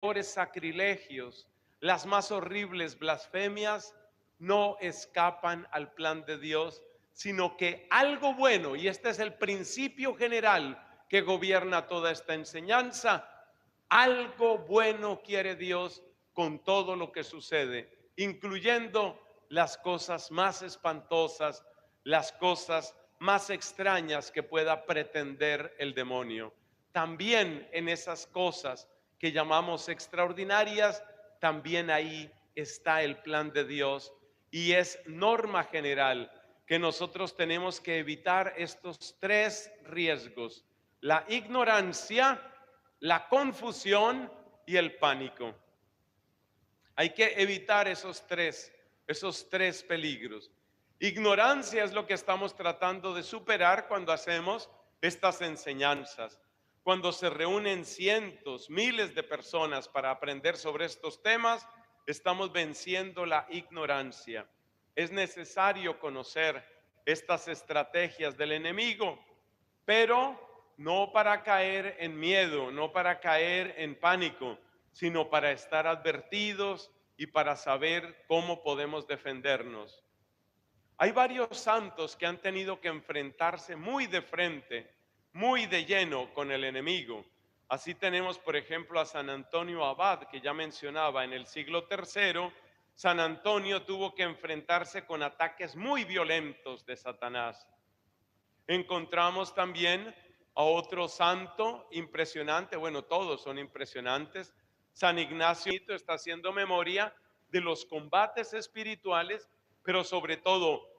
peores sacrilegios, las más horribles blasfemias, no escapan al plan de Dios, sino que algo bueno, y este es el principio general que gobierna toda esta enseñanza, algo bueno quiere Dios con todo lo que sucede, incluyendo las cosas más espantosas, las cosas más extrañas que pueda pretender el demonio. También en esas cosas que llamamos extraordinarias, también ahí está el plan de Dios, y es norma general que nosotros tenemos que evitar estos tres riesgos: la ignorancia, la confusión y el pánico. Hay que evitar esos tres peligros. Ignorancia es lo que estamos tratando de superar cuando hacemos estas enseñanzas. Cuando se reúnen cientos, miles de personas para aprender sobre estos temas, estamos venciendo la ignorancia. Es necesario conocer estas estrategias del enemigo, pero no para caer en miedo, no para caer en pánico, sino para estar advertidos y para saber cómo podemos defendernos. Hay varios santos que han tenido que enfrentarse muy de frente, muy de lleno con el enemigo. Así tenemos, por ejemplo, a San Antonio Abad, que ya mencionaba, en el siglo III. San Antonio tuvo que enfrentarse con ataques muy violentos de Satanás. Encontramos también a otro santo impresionante, bueno, todos son impresionantes. San Ignacio está haciendo memoria de los combates espirituales, pero sobre todo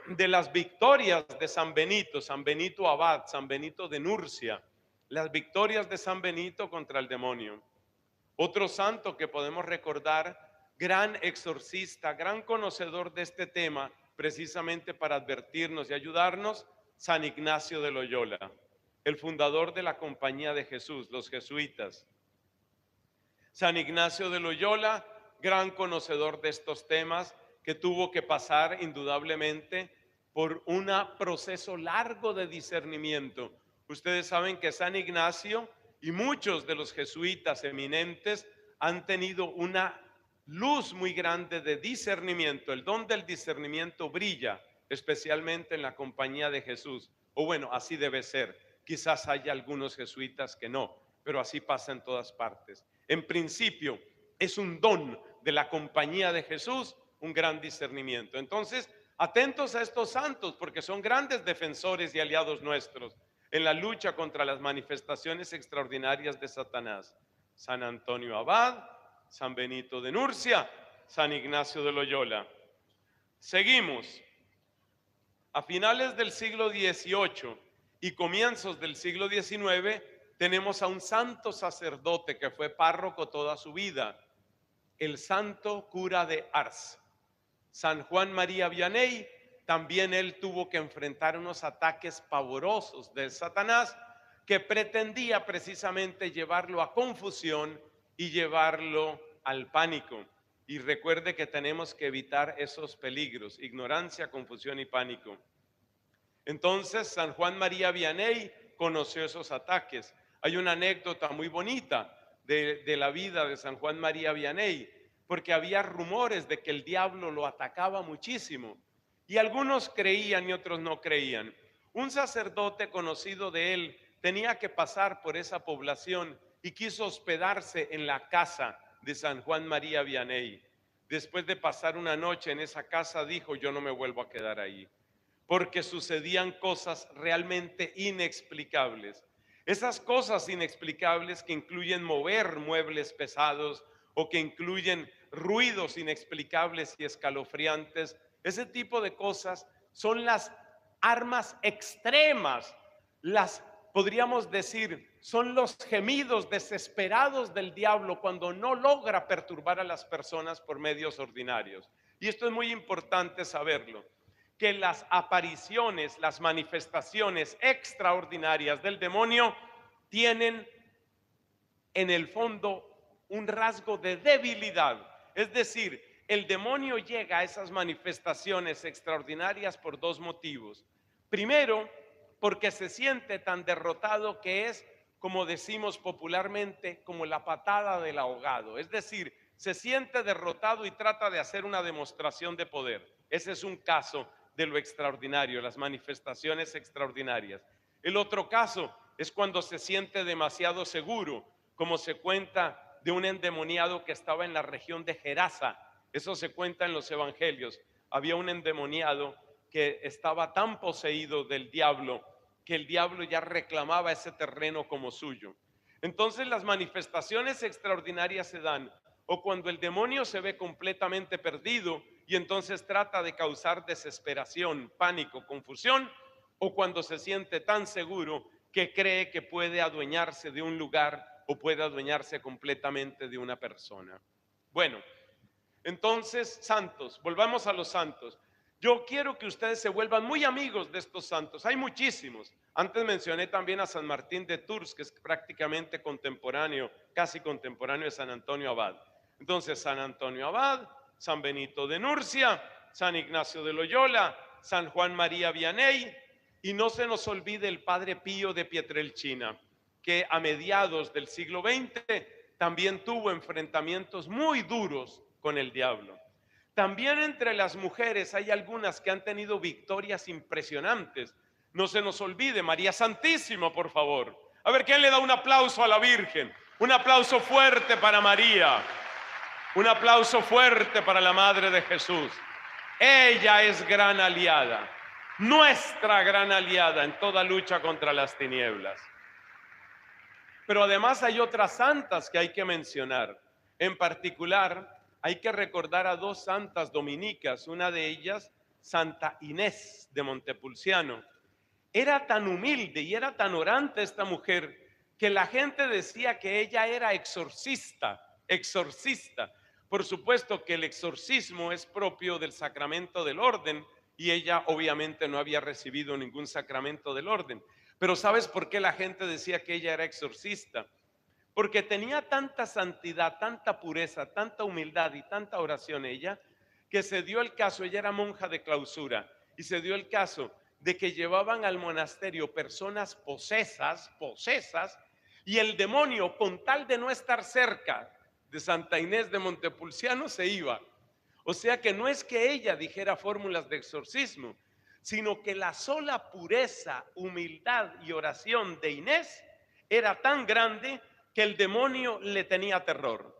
de las victorias de San Benito Abad, San Benito de Nurcia, las victorias de San Benito contra el demonio. Otro santo que podemos recordar, gran exorcista, gran conocedor de este tema, precisamente para advertirnos y ayudarnos, San Ignacio de Loyola, el fundador de la Compañía de Jesús, los jesuitas. San Ignacio de Loyola, gran conocedor de estos temas, que tuvo que pasar indudablemente por un proceso largo de discernimiento. Ustedes saben que San Ignacio y muchos de los jesuitas eminentes han tenido una luz muy grande de discernimiento. El don del discernimiento brilla especialmente en la Compañía de Jesús. O bueno, así debe ser. Quizás haya algunos jesuitas que no, pero así pasa en todas partes. En principio, es un don de la Compañía de Jesús, un gran discernimiento. Entonces, atentos a estos santos, porque son grandes defensores y aliados nuestros en la lucha contra las manifestaciones extraordinarias de Satanás. San Antonio Abad, San Benito de Nurcia, San Ignacio de Loyola. Seguimos. A finales del siglo XVIII y comienzos del siglo XIX tenemos a un santo sacerdote que fue párroco toda su vida, el santo cura de Ars, San Juan María Vianney. También él tuvo que enfrentar unos ataques pavorosos de Satanás que pretendía precisamente llevarlo a confusión y llevarlo al pánico. Y recuerde que tenemos que evitar esos peligros: ignorancia, confusión y pánico. Entonces San Juan María Vianney conoció esos ataques. Hay una anécdota muy bonita de la vida de San Juan María Vianney, porque había rumores de que el diablo lo atacaba muchísimo, y algunos creían y otros no creían. Un sacerdote conocido de él tenía que pasar por esa población y quiso hospedarse en la casa de San Juan María Vianney. Después de pasar una noche en esa casa, dijo: yo no me vuelvo a quedar ahí, porque sucedían cosas realmente inexplicables. Esas cosas inexplicables que incluyen mover muebles pesados o que incluyen ruidos inexplicables y escalofriantes, ese tipo de cosas son las armas extremas, podríamos decir, son los gemidos desesperados del diablo cuando no logra perturbar a las personas por medios ordinarios. Y esto es muy importante saberlo, que las apariciones, las manifestaciones extraordinarias del demonio tienen en el fondo un rasgo de debilidad. Es decir, el demonio llega a esas manifestaciones extraordinarias por dos motivos. Primero, porque se siente tan derrotado que es como decimos popularmente, como la patada del ahogado. Es decir, se siente derrotado y trata de hacer una demostración de poder. Ese es un caso de lo extraordinario, las manifestaciones extraordinarias. El otro caso es cuando se siente demasiado seguro, como se cuenta de un endemoniado que estaba en la región de Gerasa. Eso se cuenta en los evangelios. Había un endemoniado que estaba tan poseído del diablo que el diablo ya reclamaba ese terreno como suyo. Entonces las manifestaciones extraordinarias se dan o cuando el demonio se ve completamente perdido y entonces trata de causar desesperación, pánico, confusión, o cuando se siente tan seguro que cree que puede adueñarse de un lugar o puede adueñarse completamente de una persona. Bueno, entonces, santos, volvamos a los santos. Yo quiero que ustedes se vuelvan muy amigos de estos santos. Hay muchísimos. Antes mencioné también a San Martín de Tours, que es prácticamente contemporáneo, casi contemporáneo de San Antonio Abad. Entonces, San Antonio Abad, San Benito de Nurcia, San Ignacio de Loyola, San Juan María Vianney, y no se nos olvide el Padre Pío de Pietrelcina, que a mediados del siglo XX también tuvo enfrentamientos muy duros con el diablo. También entre las mujeres hay algunas que han tenido victorias impresionantes. No se nos olvide María Santísima, por favor. A ver, ¿quién le da un aplauso a la Virgen? Un aplauso fuerte para María. Un aplauso fuerte para la Madre de Jesús. Ella es gran aliada, nuestra gran aliada en toda lucha contra las tinieblas. Pero además hay otras santas que hay que mencionar. En particular, hay que recordar a dos santas dominicas, una de ellas, Santa Inés de Montepulciano. Era tan humilde y era tan orante esta mujer que la gente decía que ella era exorcista. Por supuesto que el exorcismo es propio del sacramento del orden y ella obviamente no había recibido ningún sacramento del orden. Pero ¿sabes por qué la gente decía que ella era exorcista? Porque tenía tanta santidad, tanta pureza, tanta humildad y tanta oración ella, que se dio el caso, ella era monja de clausura, y se dio el caso de que llevaban al monasterio personas posesas, y el demonio, con tal de no estar cerca de Santa Inés de Montepulciano, se iba. O sea que no es que ella dijera fórmulas de exorcismo, sino que la sola pureza, humildad y oración de Inés era tan grande que el demonio le tenía terror.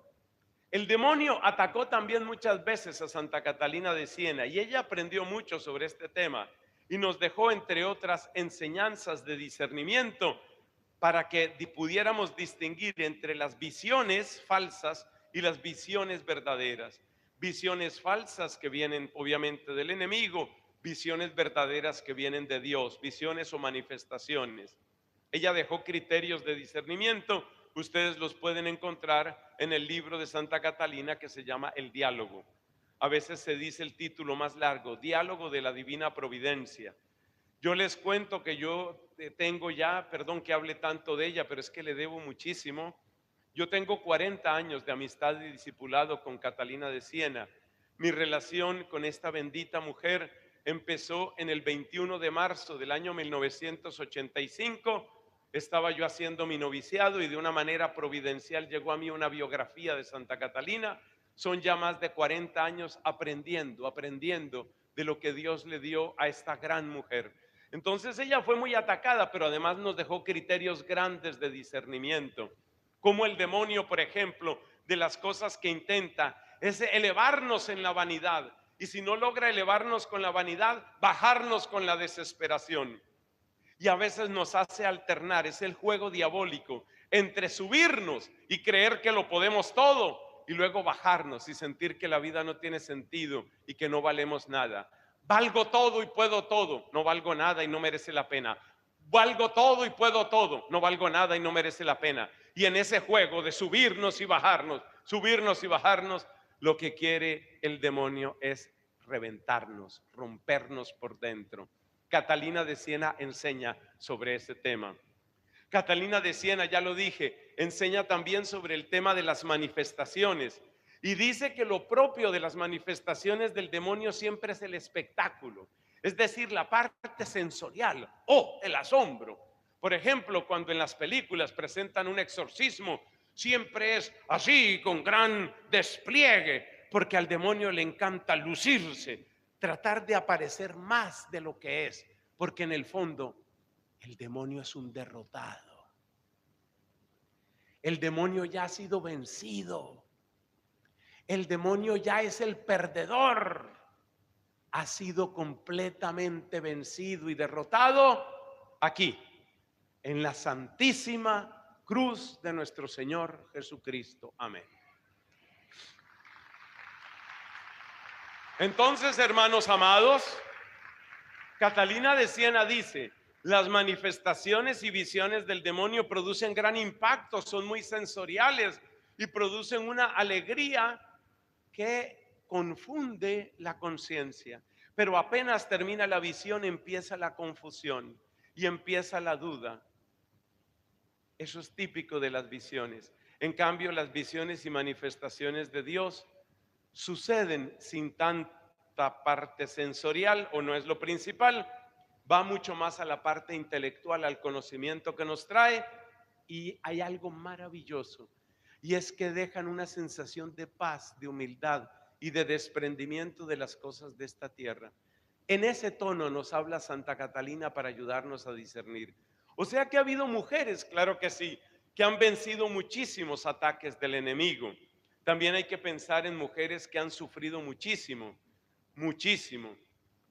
El demonio atacó también muchas veces a Santa Catalina de Siena y ella aprendió mucho sobre este tema y nos dejó, entre otras, enseñanzas de discernimiento para que pudiéramos distinguir entre las visiones falsas y las visiones verdaderas. Visiones falsas que vienen obviamente del enemigo, visiones verdaderas que vienen de Dios, visiones o manifestaciones. Ella dejó criterios de discernimiento, ustedes los pueden encontrar en el libro de Santa Catalina que se llama El Diálogo. A veces se dice el título más largo, Diálogo de la Divina Providencia. Yo les cuento que yo tengo ya, perdón que hable tanto de ella, pero es que le debo muchísimo. Yo tengo 40 años de amistad y discipulado con Catalina de Siena. Mi relación con esta bendita mujer empezó en el 21 de marzo del año 1985. Estaba yo haciendo mi noviciado y de una manera providencial llegó a mí una biografía de Santa Catalina. Son ya más de 40 años aprendiendo de lo que Dios le dio a esta gran mujer. Entonces ella fue muy atacada, pero además nos dejó criterios grandes de discernimiento. Como el demonio, por ejemplo, de las cosas que intenta es elevarnos en la vanidad. Y si no logra elevarnos con la vanidad, bajarnos con la desesperación. Y a veces nos hace alternar, es el juego diabólico entre subirnos y creer que lo podemos todo y luego bajarnos y sentir que la vida no tiene sentido y que no valemos nada. Valgo todo y puedo todo, no valgo nada y no merece la pena. Valgo todo y puedo todo, no valgo nada y no merece la pena. Y en ese juego de subirnos y bajarnos, lo que quiere el demonio es reventarnos, rompernos por dentro. Catalina de Siena enseña sobre ese tema. Catalina de Siena, ya lo dije, enseña también sobre el tema de las manifestaciones y dice que lo propio de las manifestaciones del demonio siempre es el espectáculo, es decir, la parte sensorial o el asombro. Por ejemplo, cuando en las películas presentan un exorcismo, siempre es así, con gran despliegue, porque al demonio le encanta lucirse, tratar de aparecer más de lo que es, porque en el fondo el demonio es un derrotado. El demonio ya ha sido vencido. El demonio ya es el perdedor. Ha sido completamente vencido y derrotado aquí, en la santísima cruz de nuestro Señor Jesucristo. Amén. Entonces, hermanos amados, Catalina de Siena dice: las manifestaciones y visiones del demonio producen gran impacto, son muy sensoriales y producen una alegría que confunde la conciencia. Pero apenas termina la visión, empieza la confusión y empieza la duda. Eso es típico de las visiones. En cambio, las visiones y manifestaciones de Dios suceden sin tanta parte sensorial, o no es lo principal, va mucho más a la parte intelectual, al conocimiento que nos trae, y hay algo maravilloso, y es que dejan una sensación de paz, de humildad y de desprendimiento de las cosas de esta tierra. En ese tono nos habla Santa Catalina para ayudarnos a discernir. O sea que ha habido mujeres, claro que sí, que han vencido muchísimos ataques del enemigo. También hay que pensar en mujeres que han sufrido muchísimo, muchísimo.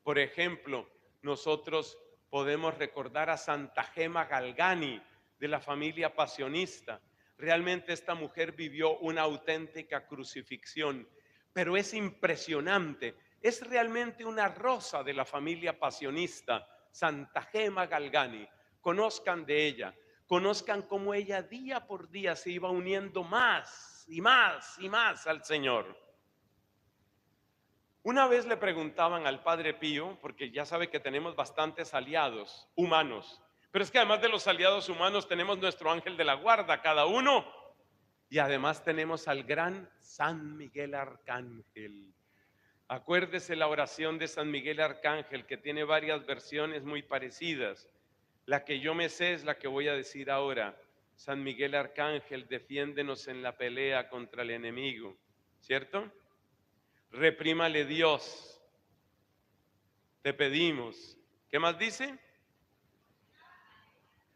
Por ejemplo, nosotros podemos recordar a Santa Gema Galgani, de la familia pasionista. Realmente esta mujer vivió una auténtica crucifixión, pero es impresionante. Es realmente una rosa de la familia pasionista, Santa Gema Galgani. Conozcan de ella, conozcan cómo ella día por día se iba uniendo más y más y más al Señor. Una vez le preguntaban al Padre Pío, porque ya sabe que tenemos bastantes aliados humanos, pero es que además de los aliados humanos tenemos nuestro ángel de la guarda, cada uno, y además tenemos al gran San Miguel Arcángel. Acuérdese la oración de San Miguel Arcángel, que tiene varias versiones muy parecidas. La que yo me sé es la que voy a decir ahora. San Miguel Arcángel, defiéndenos en la pelea contra el enemigo, ¿cierto? Reprímale Dios, te pedimos. ¿Qué más dice?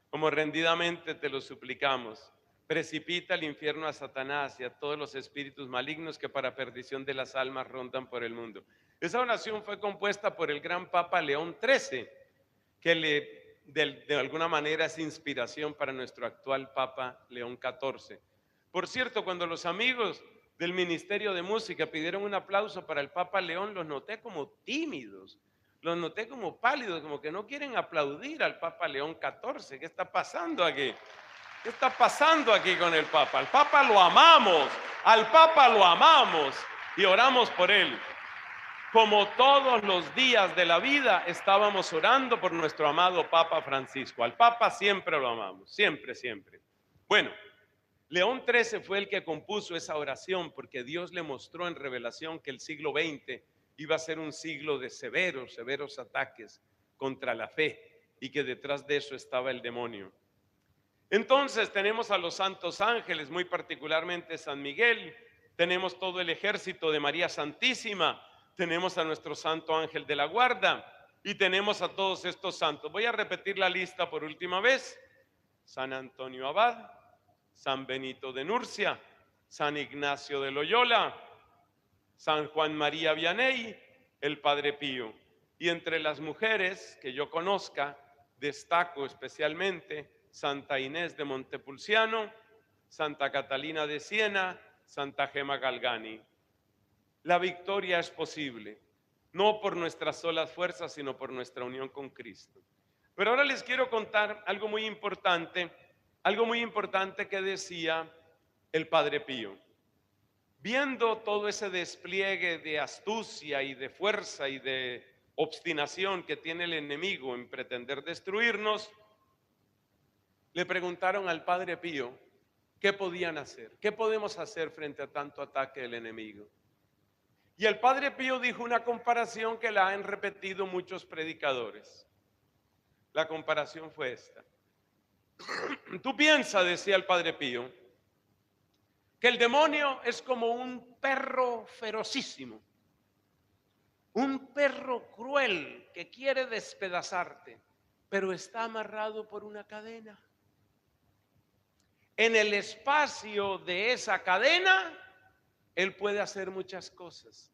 Como rendidamente te lo suplicamos. Precipita al infierno a Satanás y a todos los espíritus malignos que para perdición de las almas rondan por el mundo. Esa oración fue compuesta por el gran Papa León XIII, que de alguna manera es inspiración para nuestro actual Papa León XIV. Por cierto, cuando los amigos del Ministerio de Música pidieron un aplauso para el Papa León, los noté como tímidos, los noté como pálidos, como que no quieren aplaudir al Papa León XIV. ¿Qué está pasando aquí? ¿Qué está pasando aquí con el Papa? Al Papa lo amamos, al Papa lo amamos y oramos por él. Como todos los días de la vida estábamos orando por nuestro amado Papa Francisco. Al Papa siempre lo amamos, siempre, siempre. Bueno, León XIII fue el que compuso esa oración porque Dios le mostró en revelación que el siglo XX iba a ser un siglo de severos ataques contra la fe y que detrás de eso estaba el demonio. Entonces tenemos a los santos ángeles, muy particularmente San Miguel, tenemos todo el ejército de María Santísima, tenemos a nuestro santo ángel de la guarda y tenemos a todos estos santos. Voy a repetir la lista por última vez: San Antonio Abad, San Benito de Nurcia, San Ignacio de Loyola, San Juan María Vianney, el Padre Pío. Y entre las mujeres que yo conozca, destaco especialmente Santa Inés de Montepulciano, Santa Catalina de Siena, Santa Gema Galgani. La victoria es posible, no por nuestras solas fuerzas, sino por nuestra unión con Cristo. Pero ahora les quiero contar algo muy importante que decía el Padre Pío. Viendo todo ese despliegue de astucia y de fuerza y de obstinación que tiene el enemigo en pretender destruirnos, le preguntaron al Padre Pío qué podían hacer, qué podemos hacer frente a tanto ataque del enemigo. Y el Padre Pío dijo una comparación que la han repetido muchos predicadores. La comparación fue esta: Tú piensas, decía el Padre Pío, que el demonio es como un perro ferocísimo, un perro cruel que quiere despedazarte, pero está amarrado por una cadena. En el espacio de esa cadena, él puede hacer muchas cosas,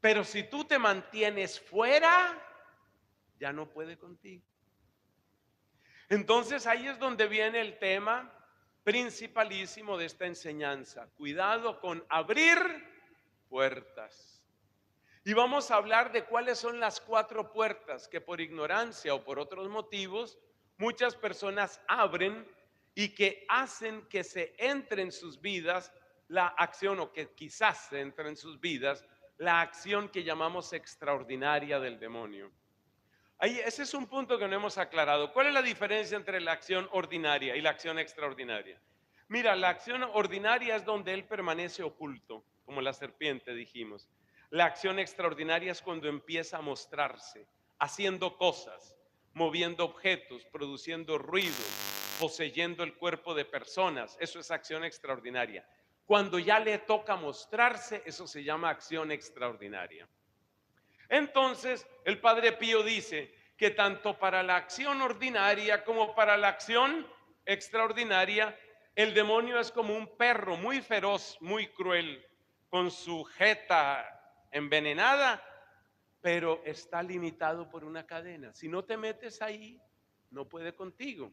pero si tú te mantienes fuera, ya no puede contigo. Entonces ahí es donde viene el tema principalísimo de esta enseñanza. Cuidado con abrir puertas. Y vamos a hablar de cuáles son las 4 puertas que por ignorancia o por otros motivos muchas personas abren y que hacen que se entre en sus vidas la acción, o que quizás se entre en sus vidas la acción que llamamos extraordinaria del demonio. Ahí, ese es un punto que no hemos aclarado. ¿Cuál es la diferencia entre la acción ordinaria y la acción extraordinaria? Mira, la acción ordinaria es donde él permanece oculto, como la serpiente dijimos. La acción extraordinaria es cuando empieza a mostrarse, haciendo cosas, moviendo objetos, produciendo ruido, poseyendo el cuerpo de personas. Eso es acción extraordinaria. Cuando ya le toca mostrarse, eso se llama acción extraordinaria. Entonces, el Padre Pío dice que tanto para la acción ordinaria como para la acción extraordinaria, el demonio es como un perro muy feroz, muy cruel, con su jeta envenenada, pero está limitado por una cadena. Si no te metes ahí, no puede contigo.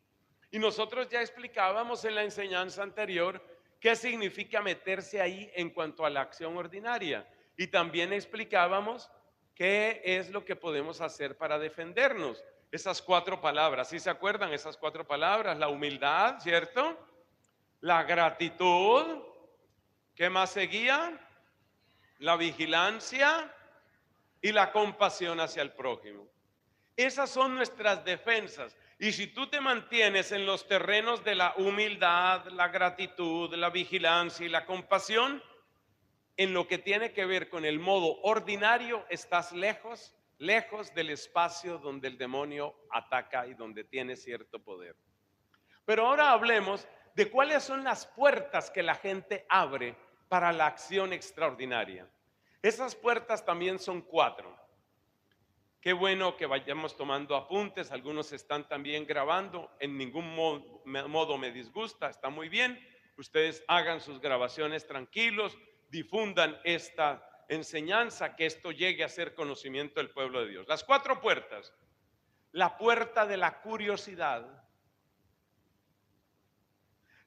Y nosotros ya explicábamos en la enseñanza anterior qué significa meterse ahí en cuanto a la acción ordinaria. Y también explicábamos qué es lo que podemos hacer para defendernos. Esas 4 palabras, ¿sí se acuerdan? Esas 4 palabras: la humildad, ¿cierto? La gratitud. ¿Qué más seguía? La vigilancia y la compasión hacia el prójimo. Esas son nuestras defensas. Y si tú te mantienes en los terrenos de la humildad, la gratitud, la vigilancia y la compasión, en lo que tiene que ver con el modo ordinario, estás lejos, lejos del espacio donde el demonio ataca y donde tiene cierto poder. Pero ahora hablemos de cuáles son las puertas que la gente abre para la acción extraordinaria. Esas puertas también son 4. Qué bueno que vayamos tomando apuntes, algunos están también grabando, en ningún modo me disgusta, está muy bien. Ustedes hagan sus grabaciones tranquilos, difundan esta enseñanza, que esto llegue a ser conocimiento del pueblo de Dios. Las 4 puertas: la puerta de la curiosidad,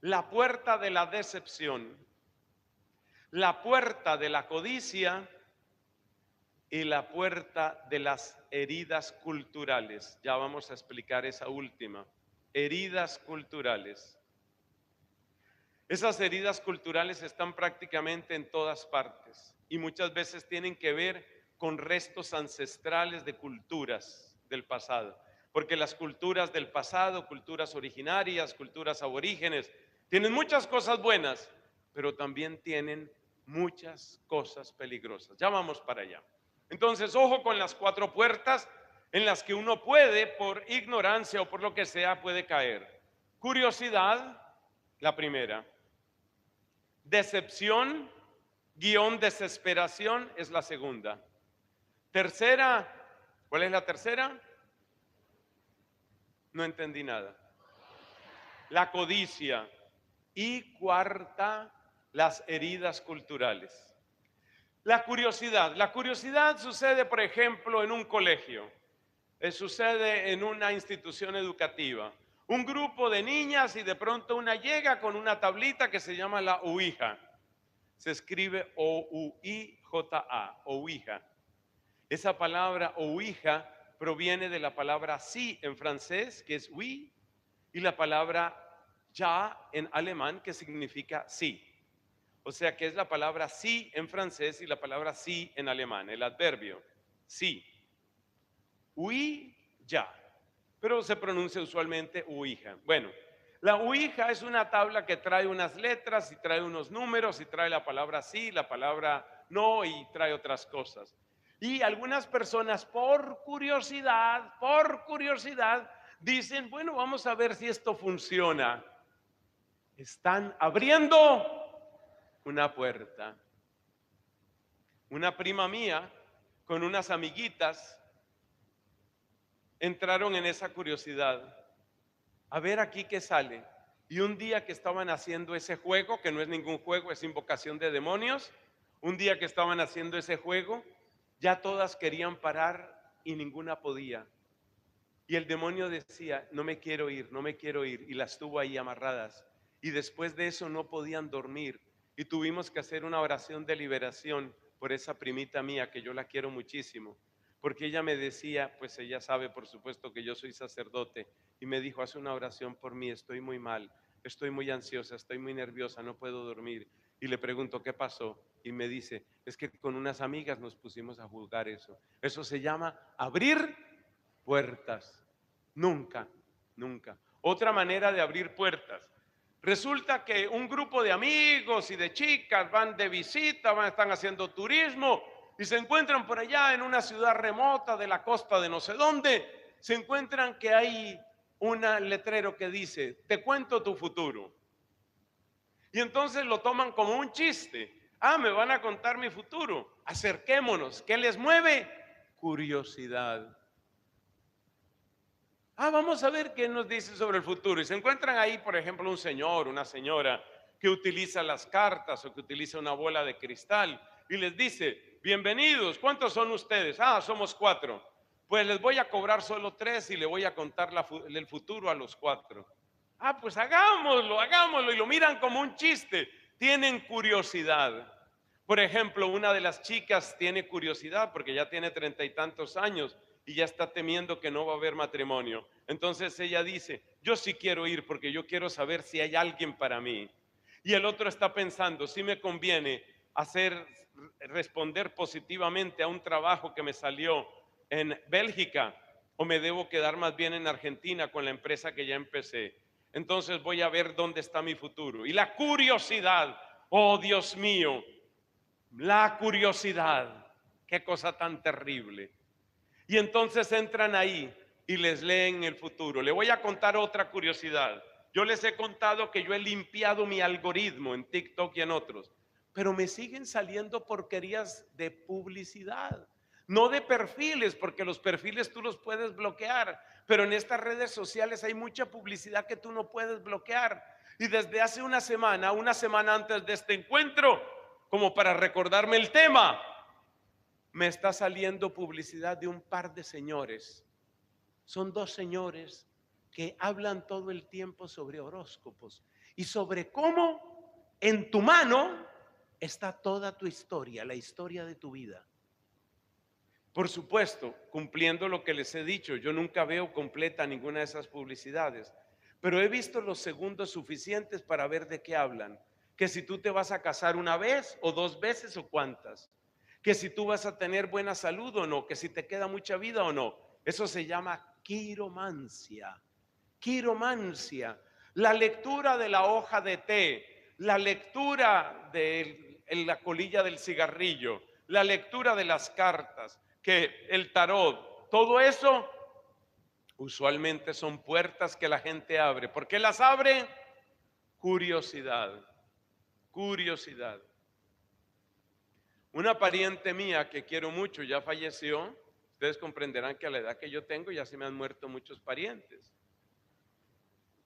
la puerta de la decepción, la puerta de la codicia y la puerta de las heridas culturales. Ya vamos a explicar esa última. Heridas culturales. Esas heridas culturales están prácticamente en todas partes y muchas veces tienen que ver con restos ancestrales de culturas del pasado. Porque las culturas del pasado, culturas originarias, culturas aborígenes, tienen muchas cosas buenas, pero también tienen muchas cosas peligrosas. Ya vamos para allá. Entonces, ojo con las 4 puertas en las que uno puede, por ignorancia o por lo que sea, puede caer. Curiosidad, la primera. Decepción, desesperación, es la segunda. Tercera, ¿cuál es la tercera? No entendí nada. La codicia. Y cuarta, las heridas culturales. La curiosidad sucede, por ejemplo, en un colegio, sucede en una institución educativa. Un grupo de niñas y de pronto una llega con una tablita que se llama la ouija. Se escribe O-U-I-J-A, ouija. Esa palabra ouija proviene de la palabra sí en francés, que es oui, y la palabra ja en alemán, que significa sí. O sea que es la palabra sí en francés y la palabra sí en alemán, el adverbio, sí. Oui, ya. Pero se pronuncia usualmente ouija. Bueno, la ouija es una tabla que trae unas letras y trae unos números y trae la palabra sí, la palabra no y trae otras cosas. Y algunas personas por curiosidad, dicen, bueno, vamos a ver si esto funciona. Están abriendo una puerta. Una prima mía con unas amiguitas entraron en esa curiosidad. A ver aquí qué sale. Y un día que estaban haciendo ese juego, que no es ningún juego, es invocación de demonios, un día que estaban haciendo ese juego, ya todas querían parar y ninguna podía. Y el demonio decía, no me quiero ir, no me quiero ir. Y las tuvo ahí amarradas. Y después de eso no podían dormir. Y tuvimos que hacer una oración de liberación por esa primita mía, que yo la quiero muchísimo. Porque ella me decía, pues ella sabe por supuesto que yo soy sacerdote. Y me dijo, haz una oración por mí, estoy muy mal, estoy muy ansiosa, estoy muy nerviosa, no puedo dormir. Y le pregunto, ¿qué pasó? Y me dice, es que con unas amigas nos pusimos a jugar eso. Eso se llama abrir puertas. Nunca, nunca. Otra manera de abrir puertas. Resulta que un grupo de amigos y de chicas van de visita, están haciendo turismo y se encuentran por allá en una ciudad remota de la costa de no sé dónde. Se encuentran que hay un letrero que dice, te cuento tu futuro. Y entonces lo toman como un chiste. Ah, me van a contar mi futuro. Acerquémonos. ¿Qué les mueve? Curiosidad. Ah, vamos a ver qué nos dice sobre el futuro. Y se encuentran ahí, por ejemplo, un señor, una señora que utiliza las cartas o que utiliza una bola de cristal y les dice, bienvenidos, ¿cuántos son ustedes? Ah, somos 4. Pues les voy a cobrar solo 3 y le voy a contar el futuro a los 4. Ah, pues hagámoslo, hagámoslo. Y lo miran como un chiste. Tienen curiosidad. Por ejemplo, una de las chicas tiene curiosidad porque ya tiene 30 y tantos años y ya está temiendo que no va a haber matrimonio. Entonces ella dice, yo sí quiero ir porque yo quiero saber si hay alguien para mí. Y el otro está pensando, si me conviene responder positivamente a un trabajo que me salió en Bélgica o me debo quedar más bien en Argentina con la empresa que ya empecé. Entonces voy a ver dónde está mi futuro. Y la curiosidad, oh Dios mío, la curiosidad, qué cosa tan terrible. Y entonces entran ahí y les leen el futuro. Le voy a contar otra curiosidad. Yo les he contado que yo he limpiado mi algoritmo en TikTok y en otros, pero me siguen saliendo porquerías de publicidad, no de perfiles, porque los perfiles tú los puedes bloquear, pero en estas redes sociales hay mucha publicidad que tú no puedes bloquear. Y desde hace una semana antes de este encuentro, como para recordarme el tema, me está saliendo publicidad de un par de señores. Son 2 señores que hablan todo el tiempo sobre horóscopos y sobre cómo en tu mano está toda tu historia, la historia de tu vida. Por supuesto, cumpliendo lo que les he dicho, yo nunca veo completa ninguna de esas publicidades, pero he visto los segundos suficientes para ver de qué hablan. Que si tú te vas a casar una vez o 2 veces o cuántas. Que si tú vas a tener buena salud o no, que si te queda mucha vida o no. Eso se llama quiromancia. Quiromancia. La lectura de la hoja de té, la lectura de la colilla del cigarrillo, la lectura de las cartas, que el tarot, todo eso usualmente son puertas que la gente abre. ¿Por qué las abre? Curiosidad, curiosidad. Una pariente mía que quiero mucho ya falleció. Ustedes comprenderán que a la edad que yo tengo ya se me han muerto muchos parientes.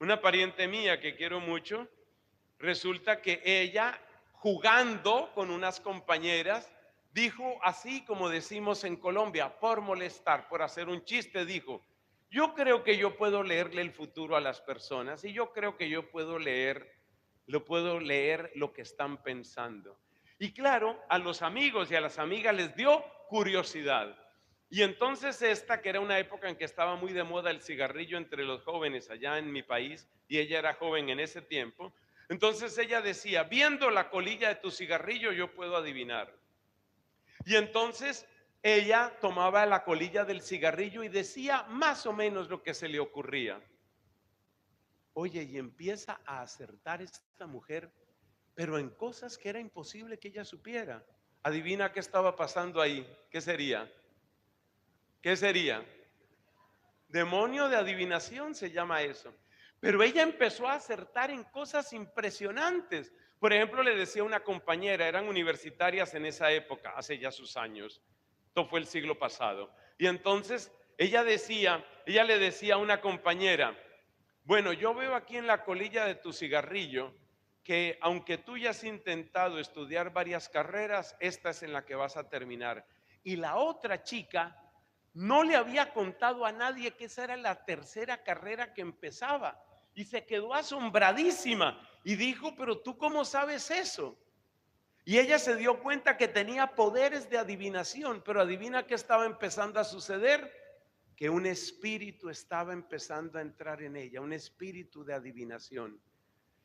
Una pariente mía que quiero mucho, resulta que ella, jugando con unas compañeras, dijo así como decimos en Colombia, por molestar, por hacer un chiste, dijo, yo creo que yo puedo leerle el futuro a las personas y yo creo que yo puedo leer lo que están pensando. Y claro, a los amigos y a las amigas les dio curiosidad. Y entonces esta, que era una época en que estaba muy de moda el cigarrillo entre los jóvenes allá en mi país, y ella era joven en ese tiempo, entonces ella decía, viendo la colilla de tu cigarrillo yo puedo adivinar. Y entonces ella tomaba la colilla del cigarrillo y decía más o menos lo que se le ocurría. Oye, y empieza a acertar esta mujer, pero en cosas que era imposible que ella supiera. Adivina qué estaba pasando ahí. ¿Qué sería? ¿Qué sería? Demonio de adivinación se llama eso. Pero ella empezó a acertar en cosas impresionantes. Por ejemplo, le decía a una compañera, eran universitarias en esa época, hace ya sus años. Esto fue el siglo pasado. Y entonces ella le decía a una compañera, bueno, yo veo aquí en la colilla de tu cigarrillo que aunque tú ya has intentado estudiar varias carreras, esta es en la que vas a terminar. Y la otra chica no le había contado a nadie que esa era la tercera carrera que empezaba. Y se quedó asombradísima y dijo, pero ¿tú cómo sabes eso? Y ella se dio cuenta que tenía poderes de adivinación, pero adivina qué estaba empezando a suceder, que un espíritu estaba empezando a entrar en ella, un espíritu de adivinación.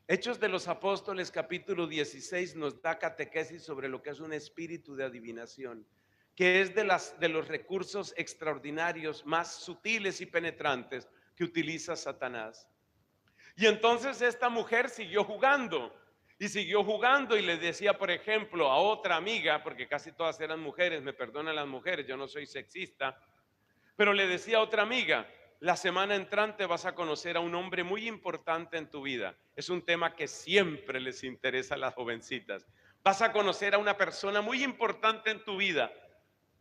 Hechos de los Apóstoles capítulo 16 nos da catequesis sobre lo que es un espíritu de adivinación, que es de los recursos extraordinarios más sutiles y penetrantes que utiliza Satanás. Y entonces esta mujer siguió jugando y siguió jugando y le decía, por ejemplo, a otra amiga, porque casi todas eran mujeres, me perdonan las mujeres, yo no soy sexista, pero le decía a otra amiga, la semana entrante vas a conocer a un hombre muy importante en tu vida. Es un tema que siempre les interesa a las jovencitas. Vas a conocer a una persona muy importante en tu vida.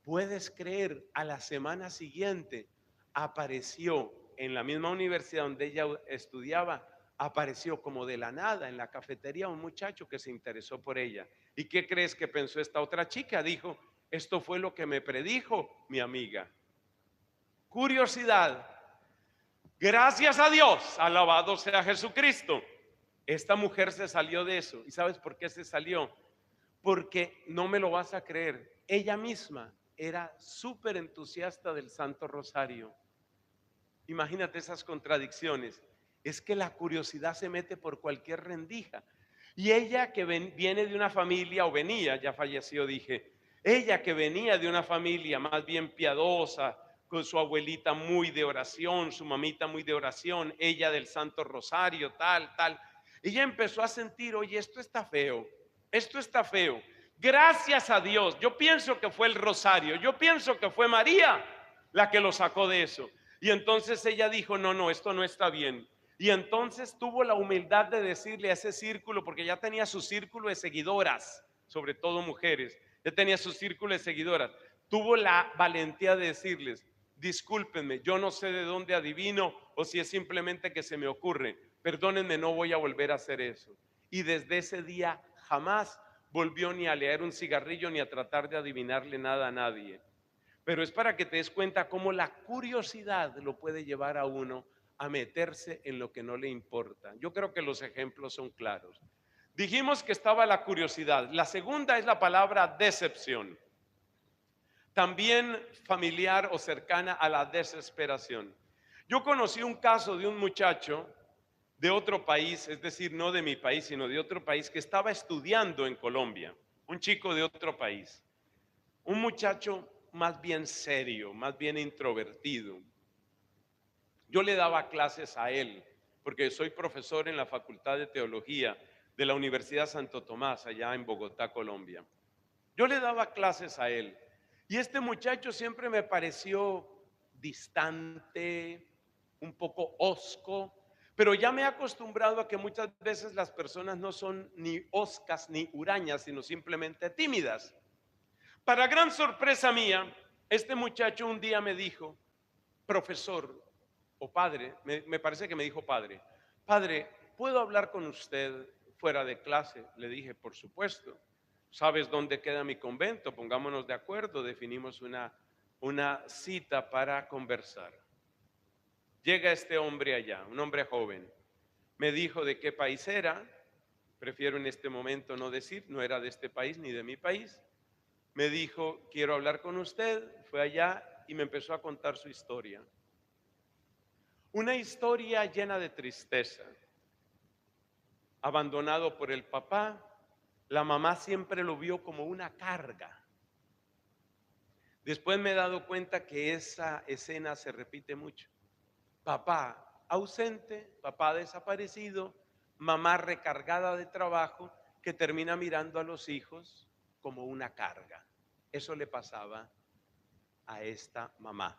Puedes creer, a la semana siguiente apareció en la misma universidad donde ella estudiaba, apareció como de la nada en la cafetería un muchacho que se interesó por ella. ¿Y qué crees que pensó esta otra chica? Dijo, esto fue lo que me predijo mi amiga. Curiosidad. Gracias a Dios, alabado sea Jesucristo. Esta mujer se salió de eso. ¿Y sabes por qué se salió? Porque no me lo vas a creer. Ella misma era súper entusiasta del Santo Rosario. Imagínate esas contradicciones. Es que la curiosidad se mete por cualquier rendija. Y ella que viene de una familia, o venía, ya falleció, dije, ella que venía de una familia más bien piadosa, con su abuelita muy de oración, su mamita muy de oración, ella del Santo Rosario, tal, tal. Ella empezó a sentir, oye, esto está feo, esto está feo. Gracias a Dios, yo pienso que fue el Rosario, yo pienso que fue María la que lo sacó de eso. Y entonces ella dijo, no, no, esto no está bien. Y entonces tuvo la humildad de decirle a ese círculo, porque ya tenía su círculo de seguidoras, sobre todo mujeres, ya tenía su círculo de seguidoras, tuvo la valentía de decirles, discúlpenme, yo no sé de dónde adivino o si es simplemente que se me ocurre, perdónenme, no voy a volver a hacer eso. Y desde ese día jamás volvió ni a leer un cigarrillo ni a tratar de adivinarle nada a nadie. Pero es para que te des cuenta cómo la curiosidad lo puede llevar a uno a meterse en lo que no le importa. Yo creo que los ejemplos son claros. Dijimos que estaba la curiosidad. La segunda es la palabra decepción, también familiar o cercana a la desesperación. Yo conocí un caso de un muchacho de otro país, es decir, no de mi país, sino de otro país, que estaba estudiando en Colombia, un chico de otro país. Un muchacho más bien serio, más bien introvertido. Yo le daba clases a él, porque soy profesor en la Facultad de Teología de la Universidad Santo Tomás, allá en Bogotá, Colombia. Yo le daba clases a él. Y este muchacho siempre me pareció distante, un poco hosco, pero ya me he acostumbrado a que muchas veces las personas no son ni hoscas ni hurañas, sino simplemente tímidas. Para gran sorpresa mía, este muchacho un día me dijo, profesor o padre, me parece que me dijo padre, padre, ¿puedo hablar con usted fuera de clase? Le dije, por supuesto. ¿Sabes dónde queda mi convento? Pongámonos de acuerdo, definimos una cita para conversar. Llega este hombre allá, un hombre joven. Me dijo de qué país era, prefiero en este momento no decir, no era de este país ni de mi país. Me dijo, quiero hablar con usted, fue allá y me empezó a contar su historia. Una historia llena de tristeza. Abandonado por el papá, la mamá siempre lo vio como una carga. Después me he dado cuenta que esa escena se repite mucho. Papá ausente, papá desaparecido, mamá recargada de trabajo que termina mirando a los hijos como una carga. Eso le pasaba a esta mamá.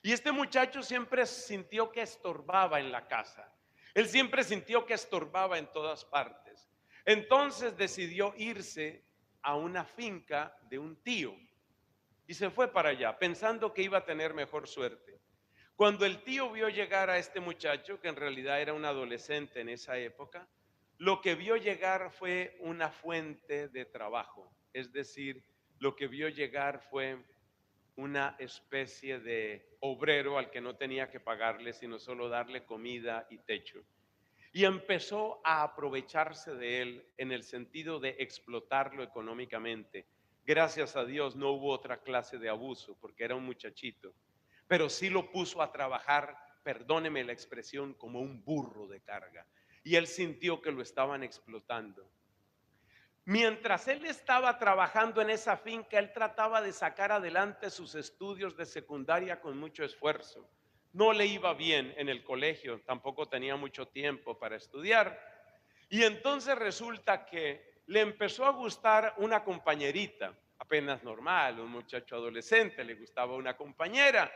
Y este muchacho siempre sintió que estorbaba en la casa. Él siempre sintió que estorbaba en todas partes. Entonces decidió irse a una finca de un tío y se fue para allá pensando que iba a tener mejor suerte. Cuando el tío vio llegar a este muchacho, que en realidad era un adolescente en esa época, lo que vio llegar fue una fuente de trabajo. Es decir, lo que vio llegar fue una especie de obrero al que no tenía que pagarle, sino solo darle comida y techo. Y empezó a aprovecharse de él en el sentido de explotarlo económicamente. Gracias a Dios no hubo otra clase de abuso porque era un muchachito, pero sí lo puso a trabajar, perdóneme la expresión, como un burro de carga. Y él sintió que lo estaban explotando. Mientras él estaba trabajando en esa finca, él trataba de sacar adelante sus estudios de secundaria con mucho esfuerzo. No le iba bien en el colegio, tampoco tenía mucho tiempo para estudiar. Y entonces resulta que le empezó a gustar una compañerita, apenas normal, un muchacho adolescente, le gustaba una compañera.